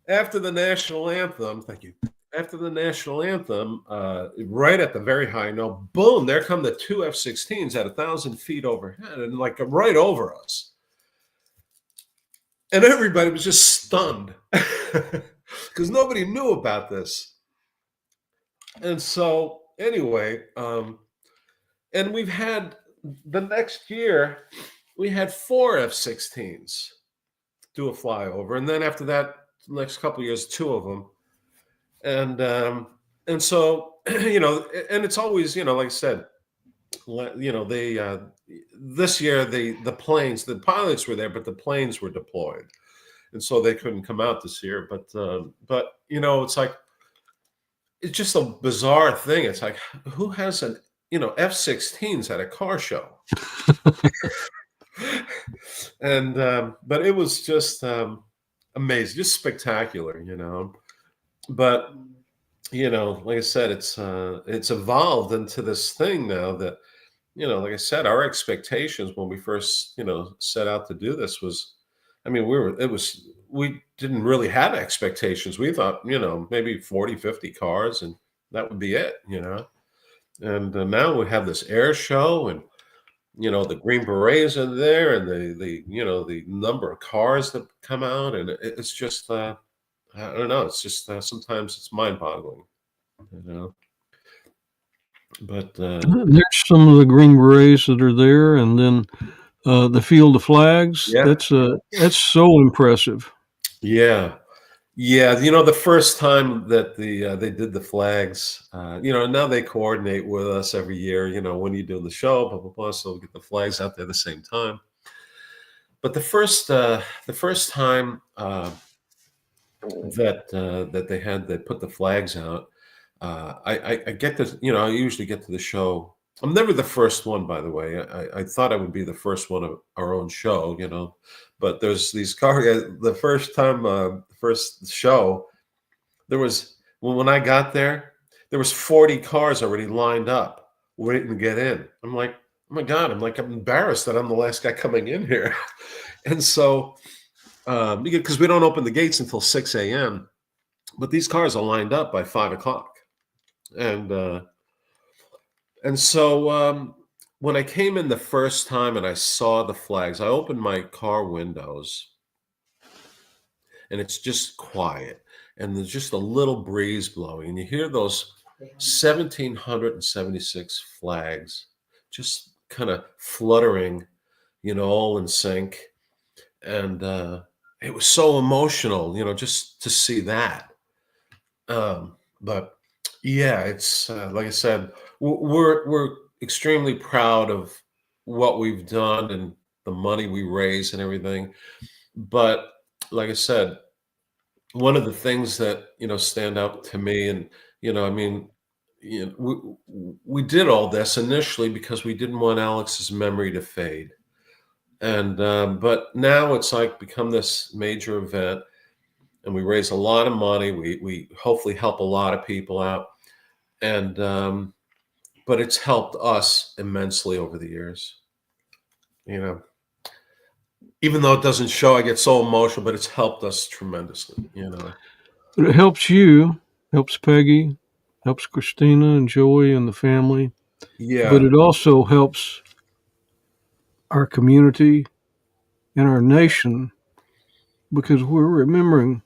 after the national anthem, thank you. After the national anthem, right at the very high note, boom, there come the 2 F-16s at 1,000 feet overhead and like right over us. And everybody was just stunned because nobody knew about this. And so anyway, and we've had the next year, we had 4 F-16s do a flyover. And then after that, the next couple of years, 2 of them. And so, and it's always, like I said, they, this year, the planes, the pilots were there, but the planes were deployed. And so they couldn't come out this year. But it's like, it's just a bizarre thing. It's like, who has an, F-16s at a car show? And, but it was just amazing, just spectacular, But, like I said, it's evolved into this thing now that, like I said, our expectations when we first, set out to do this was, we didn't really have expectations. We thought, maybe 40, 50 cars and that would be it, And now we have this air show and, the Green Berets are there and the number of cars that come out. And it's just, I don't know. It's just sometimes it's mind-boggling, But
there's some of the Green Berets that are there, and then the Field of Flags.
Yeah.
That's so impressive.
Yeah, Yeah, the first time that they did the flags, now they coordinate with us every year. When are you doing the show? Blah blah blah. So we get the flags out there at the same time. But the first time that they put the flags out, I get to I usually get to the show. I'm never the first one, by the way. I thought I would be the first one of our own show, but there's these car guys. The first time, first show, there was when I got there was 40 cars already lined up waiting to get in. I'm like, oh my God, I'm embarrassed that I'm the last guy coming in here. And so, because we don't open the gates until 6 a.m., but these cars are lined up by 5 o'clock. And so when I came in the first time and I saw the flags, I opened my car windows and it's just quiet and there's just a little breeze blowing and you hear those 1776 flags just kind of fluttering, all in sync. And it was so emotional, just to see that. But yeah, it's like I said, we're extremely proud of what we've done and the money we raise and everything. But like I said, one of the things that stand out to me, and I mean, we did all this initially because we didn't want Alex's memory to fade, and but now it's like become this major event, and we raise a lot of money. We hopefully help a lot of people out, and but it's helped us immensely over the years. Even though it doesn't show, I get so emotional, but it's helped us tremendously.
But it helps you, helps Peggy, helps Christina and Joey and the family. But
Yeah,
it also helps our community and our nation because we're remembering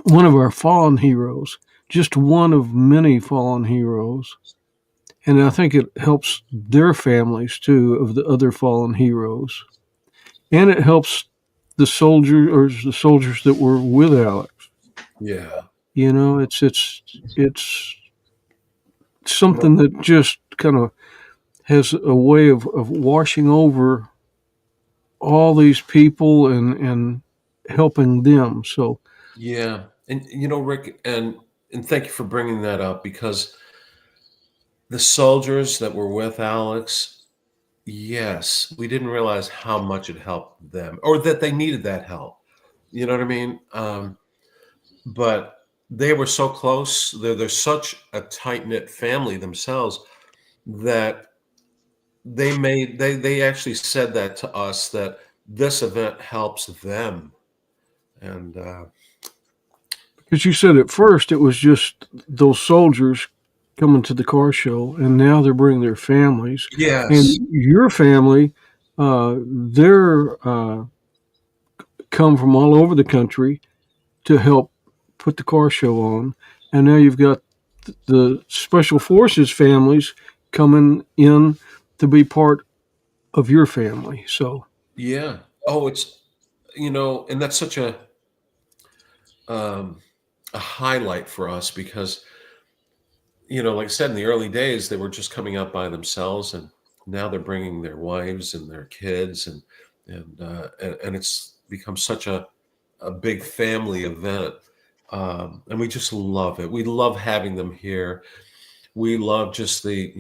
one of our fallen heroes, just one of many fallen heroes. And I think it helps their families too of the other fallen heroes. And it helps the soldiers that were with Alex.
yeah,
It's something that just kind of has a way of washing over all these people and helping them. So
yeah. And Rick, and thank you for bringing that up because the soldiers that were with Alex, yes, we didn't realize how much it helped them or that they needed that help. You know what I mean? But they were so close. They're such a tight knit family themselves that they actually said that to us that this event helps them. And
because you said at first it was just those soldiers coming to the car show, and now they're bringing their families, and
yes,
your family, they're come from all over the country to help put the car show on, and now you've got the special forces families coming in to be part of your family. So
yeah. Oh, it's and that's such um, a highlight for us because like I said, in the early days, they were just coming out by themselves, and now they're bringing their wives and their kids, and it's become such a big family event, and we just love it. We love having them here. We love just the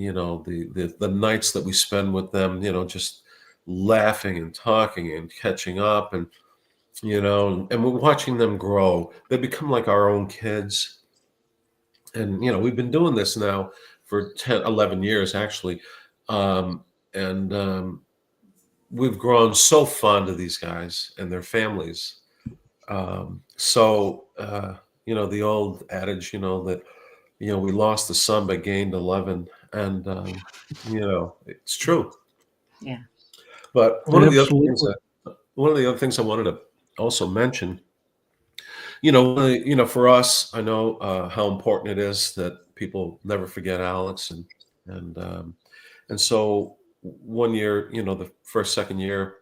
nights that we spend with them. Just laughing and talking and catching up, and we're watching them grow. They become like our own kids. And we've been doing this now for 10, 11 years actually, and we've grown so fond of these guys and their families. So the old adage, that we lost the son but gained 11, and it's true.
Yeah.
But
absolutely.
one of the other things I wanted to also mention, for us, I know how important it is that people never forget Alex, and so one year, the first second year,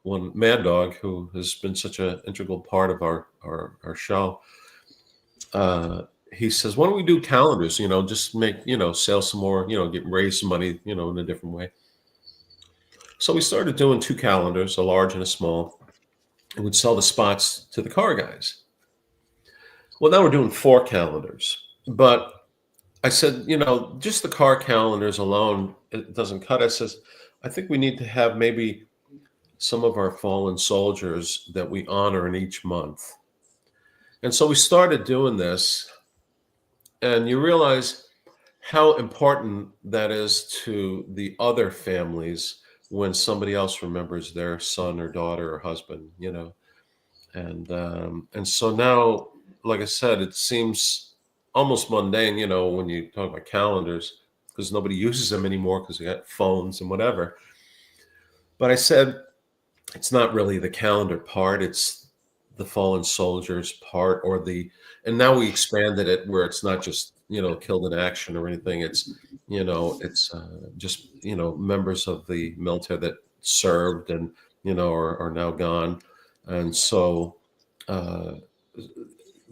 when Mad Dog, who has been such an integral part of our show, he says, "Why don't we do calendars? Just make sell some more, get raise some money, in a different way." So we started doing 2 calendars, a large and a small, and we'd sell the spots to the car guys. Well, now we're doing 4 calendars, but I said, just the car calendars alone, it doesn't cut. I says, I think we need to have maybe some of our fallen soldiers that we honor in each month. And so we started doing this, and you realize how important that is to the other families when somebody else remembers their son or daughter or husband, and so now, like I said, it seems almost mundane, when you talk about calendars, because nobody uses them anymore because they got phones and whatever. But I said, it's not really the calendar part, it's the fallen soldiers part, and now we expanded it where it's not just, killed in action or anything. It's, just, members of the military that served and, are now gone. And so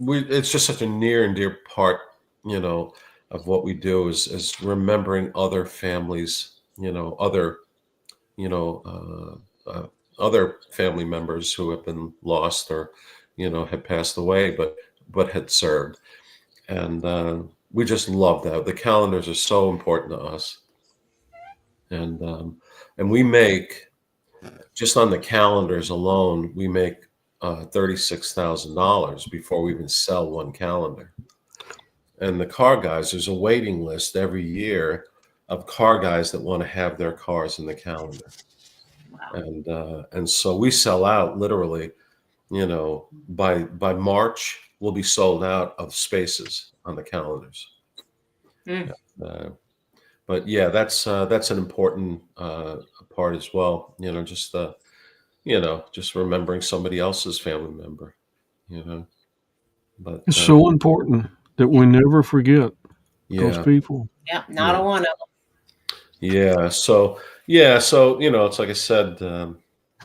it's just such a near and dear part, of what we do is remembering other families, other family members who have been lost or, had passed away, but had served. And we just love that. The calendars are so important to us. And we make, just on the calendars alone, we make $36,000 before we even sell 1 calendar. And the car guys, there's a waiting list every year of car guys that want to have their cars in the calendar.
Wow.
And so we sell out literally, by March, we'll be sold out of spaces on the calendars.
Mm.
But yeah, that's an important part as well. Just remembering somebody else's family member. But
It's so important that we never forget those
yeah,
people.
Yeah, not a one of them.
yeah. So it's like I said,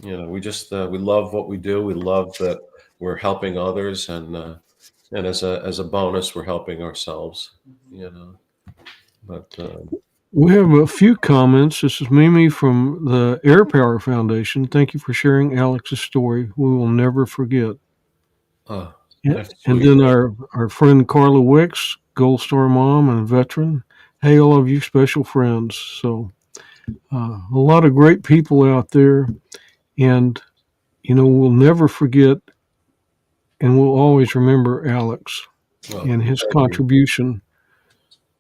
we just we love what we do. We love that we're helping others, and as a bonus, we're helping ourselves. But
We have a few comments. This is Mimi from the Air Power Foundation. Thank you for sharing Alex's story. We will never forget. And
that's
and
sweet.
then our friend Carla Wicks, Gold Star mom and veteran. Hey, all of you special friends. So a lot of great people out there. And, we'll never forget and we'll always remember Alex
Well,
and his
thank you.
contribution.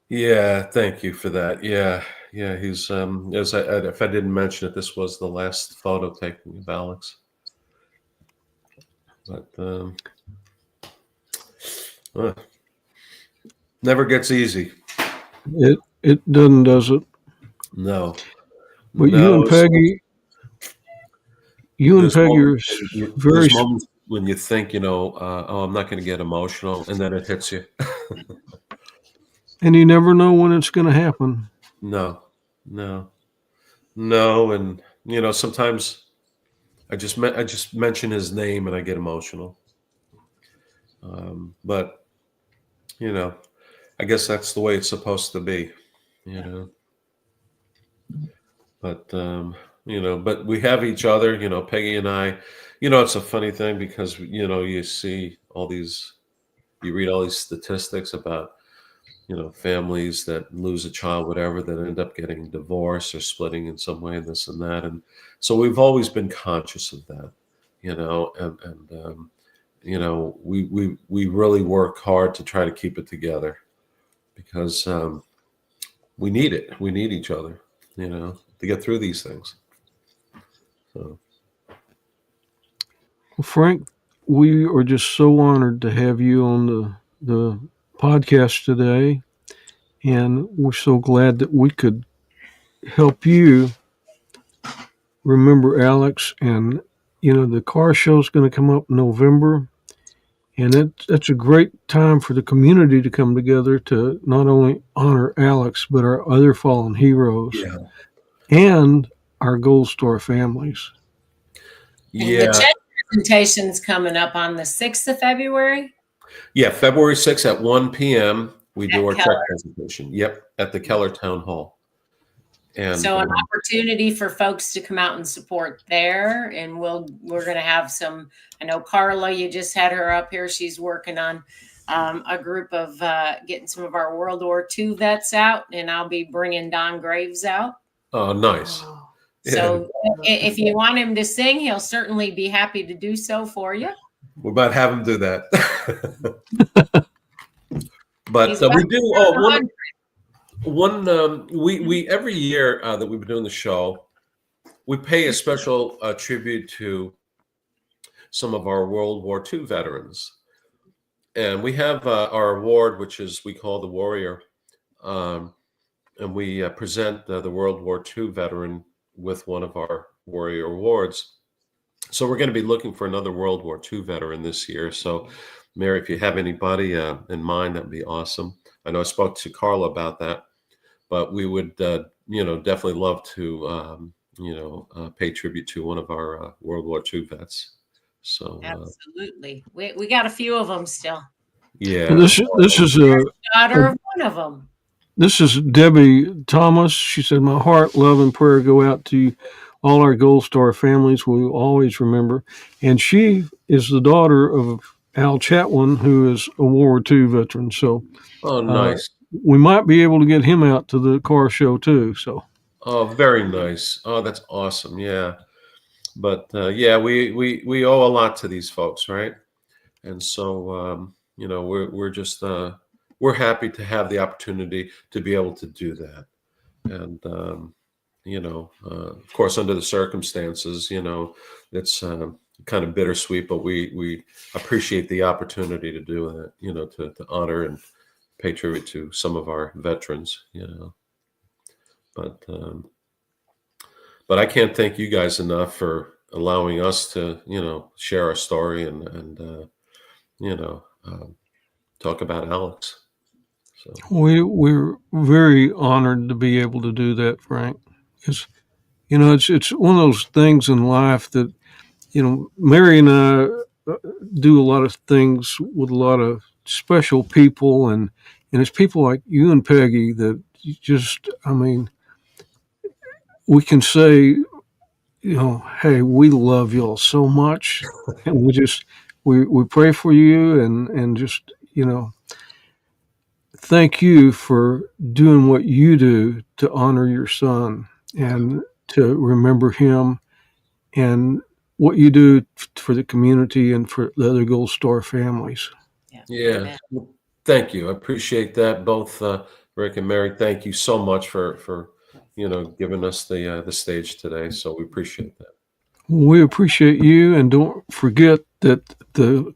Yeah, thank you for that. Yeah, he's if I didn't mention it, this was the last photo taking of Alex. But never gets easy.
It doesn't, does it?
No.
But
No,
you and Peggy
there's
are
moments,
very,
there's moments when you think, oh, I'm not going to get emotional, and then it hits you.
and you never know when it's going to happen.
No, and sometimes I just mention his name and I get emotional. But I guess that's the way it's supposed to be. But but we have each other. Peggy and I. It's a funny thing because you see all these, you read all these statistics about families that lose a child, whatever, that end up getting divorced or splitting in some way, and this and that. And so we've always been conscious of that, and we really work hard to try to keep it together because we need it. We need each other, to get through these things. So.
Well, Frank, we are just so honored to have you on the podcast today. And we're so glad that we could help you remember Alex. And, the car show is going to come up in November. And it's a great time for the community to come together to not only honor Alex, but our other fallen heroes
Yeah.
and our Gold Star families.
Yeah.
The check presentation's coming up on the 6th of February.
Yeah, February 6th at 1 p.m. we do
At
our check
Keller.
presentation. Yep, at the Keller Town Hall. And
So an opportunity for folks to come out and support there, and we're going to have some. I know Carla, you just had her up here. She's working on a group of getting some of our World War II vets out, and I'll be bringing Don Graves out.
oh, nice.
So if you want him to sing, he'll certainly be happy to do so for you.
We might have him do that. But
He's
we do. Oh,
one.
we every year that we've been doing the show, we pay a special tribute to some of our World War II veterans, and we have our award, which is we call the Warrior, and we present the World War II veteran with one of our Warrior Awards. So we're going to be looking for another World War II veteran this year. So, Mary, if you have anybody in mind, that'd be awesome. I know I spoke to Carla about that, but we would, definitely love to, pay tribute to one of our World War II vets. So
Absolutely, we got a few of them still.
Yeah,
This is
Daughter of one of them.
This is Debbie Thomas. She said, "My heart, love, and prayer go out to all our Gold Star families. We will always remember." And she is the daughter of Al Chatwin, who is a World War II veteran. So,
nice.
We might be able to get him out to the car show too. So,
very nice. Oh, that's awesome. Yeah, but we owe a lot to these folks, right? And so we're just we're happy to have the opportunity to be able to do that. And of course, under the circumstances, it's kind of bittersweet, but we appreciate the opportunity to do that, to honor and pay tribute to some of our veterans, but I can't thank you guys enough for allowing us to, share our story and talk about Alex. So
we're very honored to be able to do that, Frank. Because it's one of those things in life that Mary and I do a lot of things with a lot of special people, and it's people like you and Peggy that we can say, hey, we love y'all so much, and we pray for you, and just thank you for doing what you do to honor your son and to remember him, and what you do for the community and for the other Gold Star families.
Yeah. Thank you. I appreciate that. Both Rick and Mary, thank you so much for giving us the stage today. So we appreciate that.
We appreciate you, and don't forget that the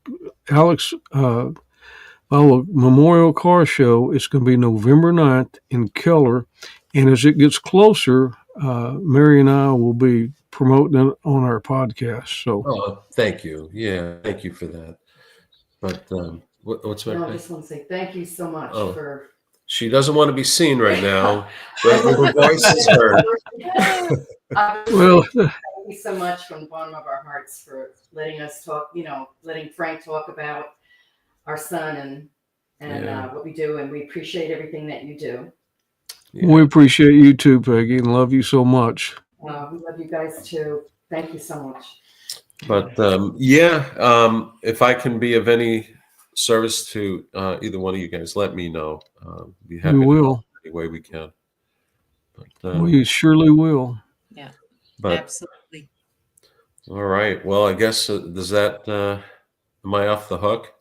Alex Viola Memorial Car Show is going to be November 9th in Keller, and as it gets closer, Mary and I will be promoting it on our podcast. So,
thank you. Yeah, thank you for that. But what's my?
No, I just want to say thank you so much for.
She doesn't want to be seen right now. Her voice is heard.
Well,
thank you so much from the bottom of our hearts for letting us talk. Letting Frank talk about our son and what we do, and we appreciate everything that you do.
Yeah. We appreciate you too, Peggy, and love you so much.
We love you guys too. Thank you so much.
But if I can be of any service to either one of you guys, let me know. Be happy
we will.
Any way we can. But,
we surely will.
Yeah,
but,
absolutely.
All right. Well, I guess does that? Am I off the hook?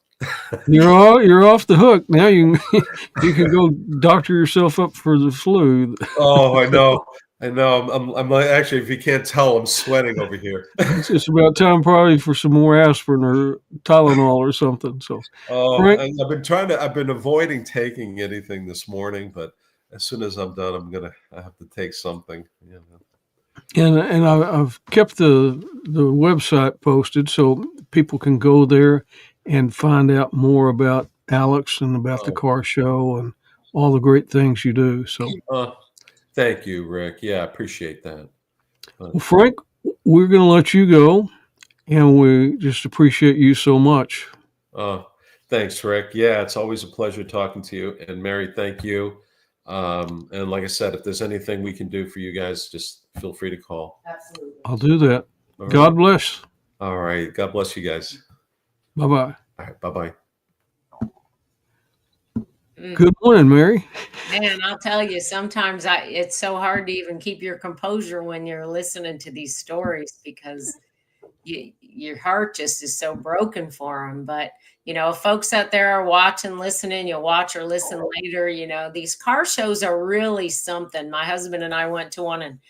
You're off the hook now. You can go doctor yourself up for the flu.
Oh, I know. I'm actually, if you can't tell, I'm sweating over here.
It's about time probably for some more aspirin or Tylenol or something. So,
Frank, I've been avoiding taking anything this morning, but as soon as I'm done, I have to take something.
And I've kept the website posted so people can go there and find out more about Alex and about the car show and all the great things you do. So,
thank you, Rick. Yeah, I appreciate that.
Well, Frank, we're going to let you go, And we just appreciate you so much.
Thanks, Rick. Yeah, it's always a pleasure talking to you. And Mary, thank you. And like I said, if there's anything we can do for you guys, just feel free to call.
Absolutely.
I'll do that.
All
God
right.
bless.
All right. God bless you guys.
Bye-bye.
All right. Bye-bye.
Good morning, Mary.
Man, I'll tell you, sometimes it's so hard to even keep your composure when you're listening to these stories because your heart just is so broken for them. But, folks out there are watching, listening, you'll watch or listen later. These car shows are really something. My husband and I went to one in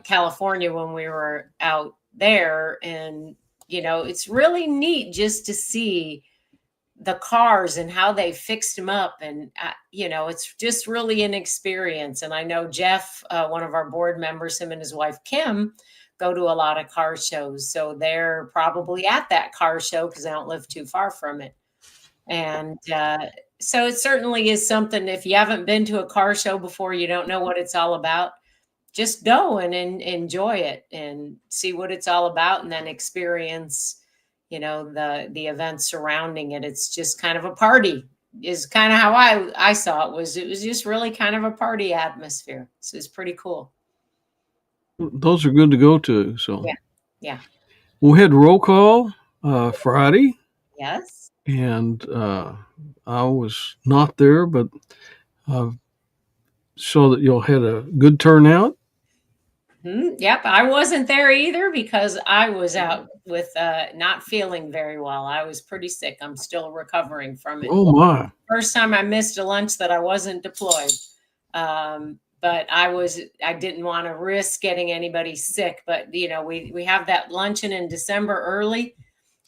California when we were out there. And, it's really neat just to see the cars and how they fixed them up. And, it's just really an experience. And I know Jeff, one of our board members, him and his wife, Kim, go to a lot of car shows. So they're probably at that car show because they don't live too far from it. And so it certainly is something. If you haven't been to a car show before, you don't know what it's all about, just go and enjoy it and see what it's all about, and then experience the events surrounding it. It's just kind of a party is kind of how I saw it was just really kind of a party atmosphere. So it's pretty cool.
Those are good to go to. So
Yeah.
We had roll call Friday.
Yes.
And I was not there, but I saw that y'all had a good turnout.
Yep, I wasn't there either because I was out with not feeling very well. I was pretty sick. I'm still recovering from it.
Oh my!
First time I missed a lunch that I wasn't deployed, but I didn't want to risk getting anybody sick. But we have that luncheon in December early,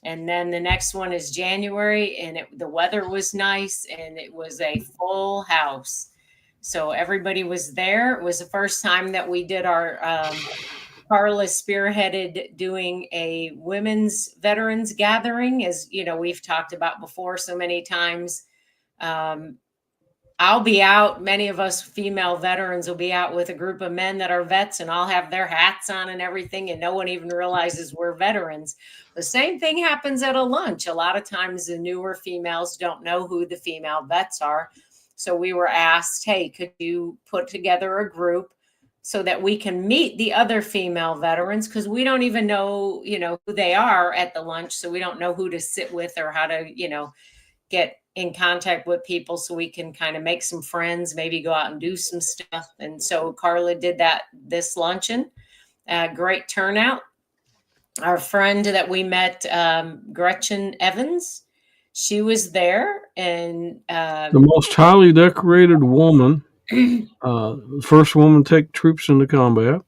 and then the next one is January, and the weather was nice, and it was a full house. So everybody was there. It was the first time that we did our Carla spearheaded doing a women's veterans gathering, as we've talked about before so many times. I'll be out. Many of us female veterans will be out with a group of men that are vets, and I'll have their hats on and everything, and no one even realizes we're veterans. The same thing happens at a lunch. A lot of times the newer females don't know who the female vets are. So we were asked, hey, could you put together a group so that we can meet the other female veterans? Because we don't even know, who they are at the lunch. So we don't know who to sit with or how to, get in contact with people so we can kind of make some friends, maybe go out and do some stuff. And so Carla did this luncheon. Great turnout. Our friend that we met, Gretchen Evans, she was there, and
the most highly decorated woman, first woman to take troops into combat.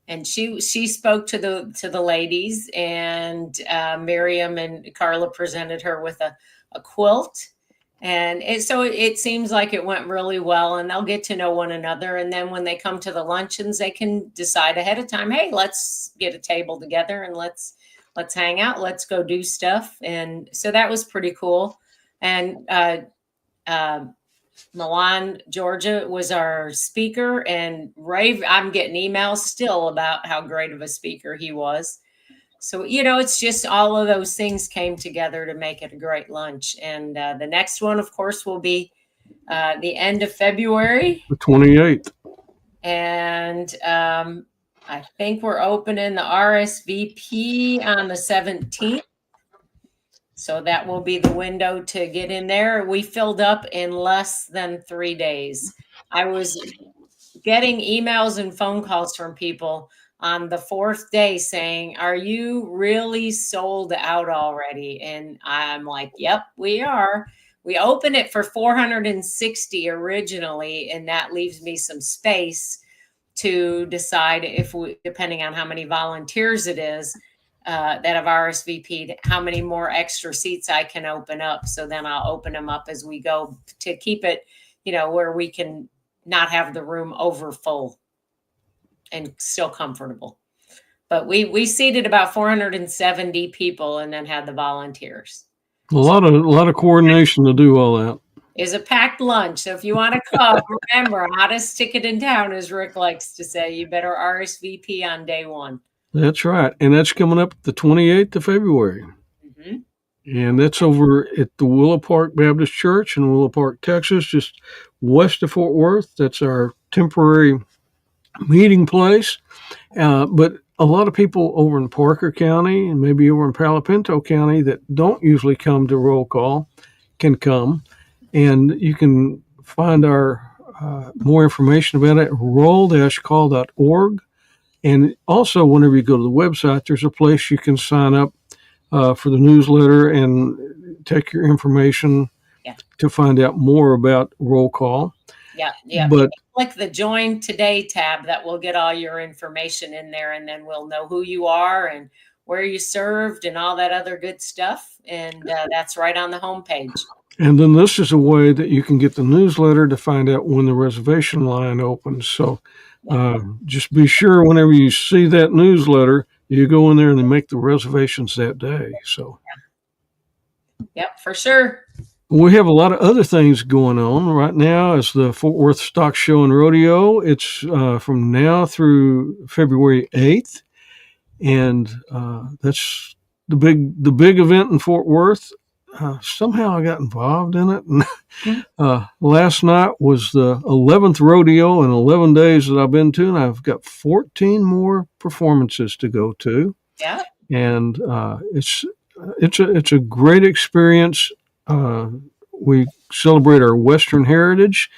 And she spoke to the ladies, and Miriam and Carla presented her with a quilt, and so it seems like it went really well. And they'll get to know one another, and then when they come to the luncheons, they can decide ahead of time, hey, let's get a table together and let's hang out, let's go do stuff. And so that was pretty cool. And Milan, Georgia was our speaker, and I'm getting emails still about how great of a speaker he was. So, it's just all of those things came together to make it a great lunch. And the next one, of course, will be the end of February.
The 28th.
And I think we're opening the RSVP on the 17th. So that will be the window to get in there. We filled up in less than 3 days. I was getting emails and phone calls from people on the 4th day saying, are you really sold out already? And I'm like, yep, we are. We opened it for 460 originally, and that leaves me some space to decide if depending on how many volunteers it is that have RSVP'd, how many more extra seats I can open up. So then I'll open them up as we go to keep it, where we can not have the room over full and still comfortable. But we seated about 470 people and then had the volunteers.
A lot of coordination to do all that.
Is a packed lunch. So if you want to come, remember, hottest ticket in town, as Rick likes to say, you better RSVP on day one.
That's right. And that's coming up the 28th of February.
Mm-hmm.
And that's over at the Willow Park Baptist Church in Willow Park, Texas, just west of Fort Worth. That's our temporary meeting place. But a lot of people over in Parker County and maybe over in Palo Pinto County that don't usually come to roll call can come. And you can find our more information about it at roll-call.org. And also, whenever you go to the website, there's a place you can sign up for the newsletter and take your information to find out more about roll call.
Yeah.
But
click the Join Today tab. That will get all your information in there, and then we'll know who you are and where you served and all that other good stuff. And that's right on the homepage.
And then this is a way that you can get the newsletter to find out when the reservation line opens. So just be sure whenever you see that newsletter, you go in there and make the reservations that day. So,
yep, for sure.
We have a lot of other things going on right now. It's the Fort Worth Stock Show and Rodeo. It's from now through February 8th, and that's the big event in Fort Worth. Somehow I got involved in it. And, last night was the 11th rodeo in 11 days that I've been to, and I've got 14 more performances to go to.
Yeah,
and it's a great experience. We celebrate our Western heritage.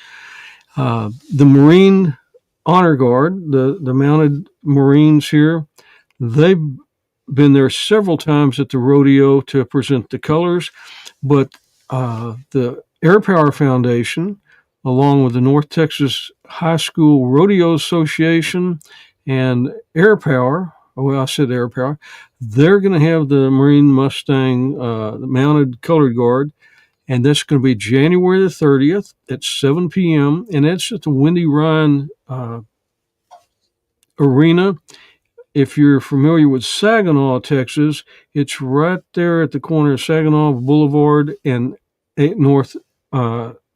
The Marine Honor Guard, the mounted Marines here, they've been there several times at the rodeo to present the colors, but the Air Power Foundation, along with the North Texas High School Rodeo Association and Air Power, I said Air Power, they're going to have the Marine Mustang, the mounted colored guard, and that's going to be January the 30th at 7 p.m., and it's at the Windy Ryan Arena. If you're familiar with Saginaw, Texas, it's right there at the corner of Saginaw Boulevard and 8 North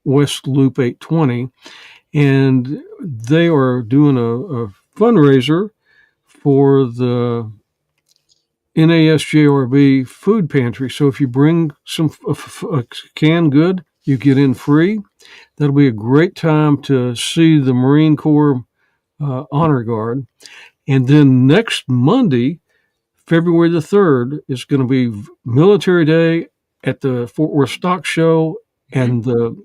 West Loop 820. And they are doing a fundraiser for the NASJRB food pantry. So if you bring a canned good, you get in free. That'll be a great time to see the Marine Corps Honor Guard. And then next Monday, February the 3rd, is going to be Military Day at the Fort Worth Stock Show and the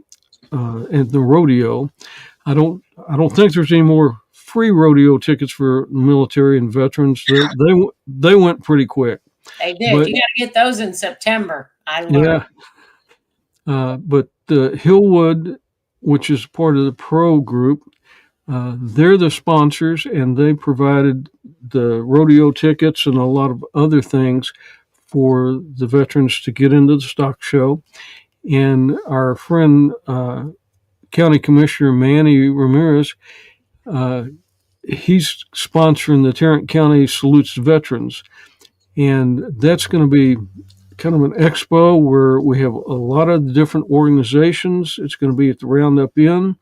rodeo. I don't think there's any more free rodeo tickets for military and veterans. They went pretty quick.
They did. But you got to get those in September. I learned.
Yeah. But the Hillwood, which is part of the Pro Group, they're the sponsors, and they provided the rodeo tickets and a lot of other things for the veterans to get into the stock show. And our friend, County Commissioner Manny Ramirez, he's sponsoring the Tarrant County Salutes Veterans. And that's going to be kind of an expo where we have a lot of different organizations. It's going to be at the Roundup Inn.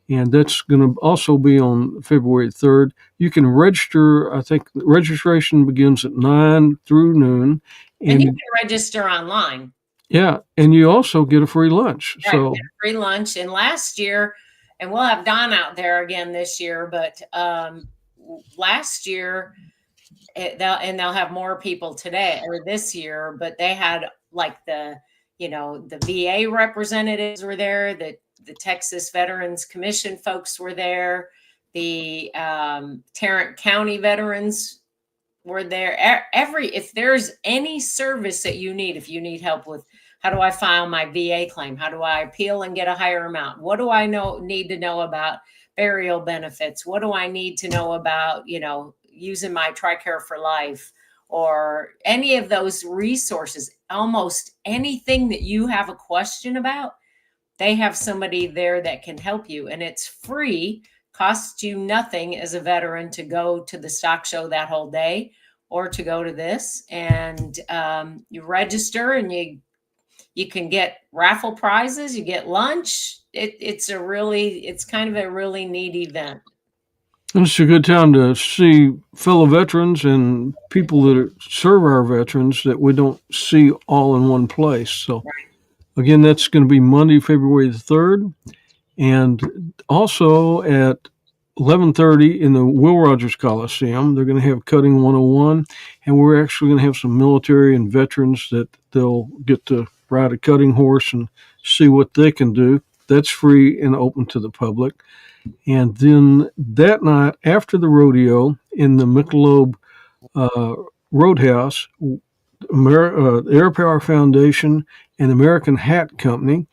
And that's going to also be on February 3rd. You can register. I think registration begins at 9 through noon.
And you can register online.
Yeah, and you also get a free lunch.
Right,
so
get a free lunch. And last year, and we'll have Don out there again this year, but last year, they'll have more people today or this year, but they had like the VA representatives were there, the Texas Veterans Commission folks were there, the Tarrant County veterans were there. If there's any service that you need, if you need help with how do I file my VA claim, how do I appeal and get a higher amount, what do I need to know about burial benefits, what do I need to know about using my TRICARE for life, or any of those resources, almost anything that you have a question about, they have somebody there that can help you. And it's free, costs you nothing as a veteran to go to the stock show that whole day or to go to this. And you register and you can get raffle prizes, you get lunch. It's kind of a really neat event.
And it's a good time to see fellow veterans and people that serve our veterans that we don't see all in one place. So, again, that's going to be Monday, February the 3rd. And also at 11:30 in the Will Rogers Coliseum, they're going to have Cutting 101. And we're actually going to have some military and veterans that they'll get to ride a cutting horse and see what they can do. That's free and open to the public. And then that night after the rodeo in the Michelob Roadhouse, the Air Power Foundation and the American Hat Company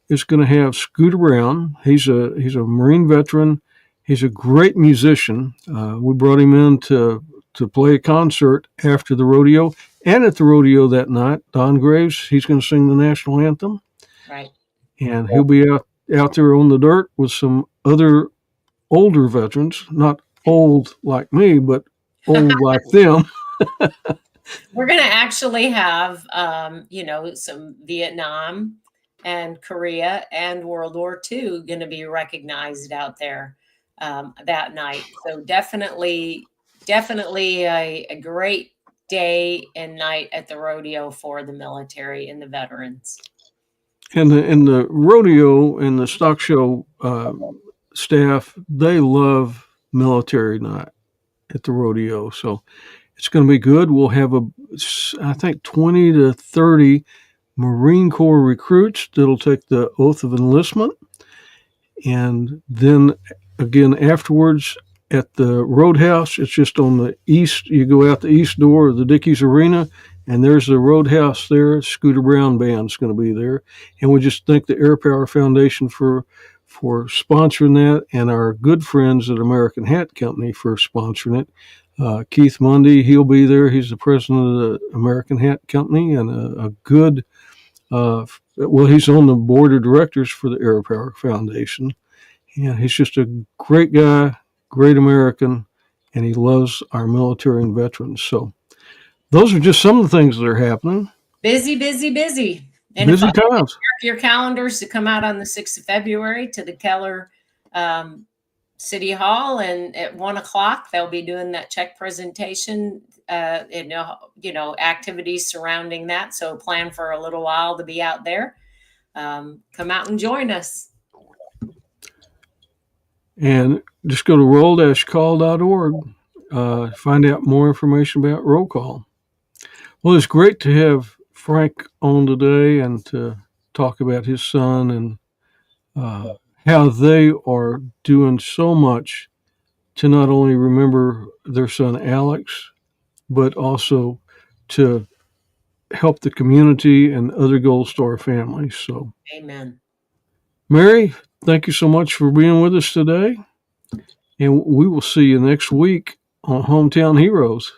is going to have Scooter Brown. He's a Marine veteran. He's a great musician. We brought him in to play a concert after the rodeo, and at the rodeo that night, Don Graves, he's going to sing the national anthem.
Right.
And he'll be out there on the dirt with some other older veterans, not old like me, but old like them.
We're going to actually have, some Vietnam and Korea and World War II going to be recognized out there that night. So definitely a great day and night at the rodeo for the military and the veterans.
And the rodeo and the stock show staff, they love military night at the rodeo. So it's going to be good. We'll have I think 20 to 30 Marine Corps recruits that'll take the oath of enlistment. And then again, afterwards at the Roadhouse, it's just on the east. You go out the east door of the Dickies Arena, and there's the Roadhouse there. Scooter Brown Band's going to be there. And we just thank the Air Power Foundation for sponsoring that, and our good friends at American Hat Company for sponsoring it. Keith Mundy, he'll be there. He's the president of the American Hat Company and a good, he's on the board of directors for the Air Power Foundation. And he's just a great guy, great American, and he loves our military and veterans. So those are just some of the things that are happening.
Busy. And
busy times.
Mark your calendars to come out on the 6th of February to the Keller City Hall, and at 1:00 they'll be doing that check presentation and activities surrounding that. So plan for a little while to be out there. Come out and join us.
And just go to roll-call.org, find out more information about roll call. Well, it's great to have Frank on today and to talk about his son and how they are doing so much to not only remember their son Alex, but also to help the community and other Gold Star families. So,
Amen.
Mary, thank you so much for being with us today. And we will see you next week on Hometown Heroes.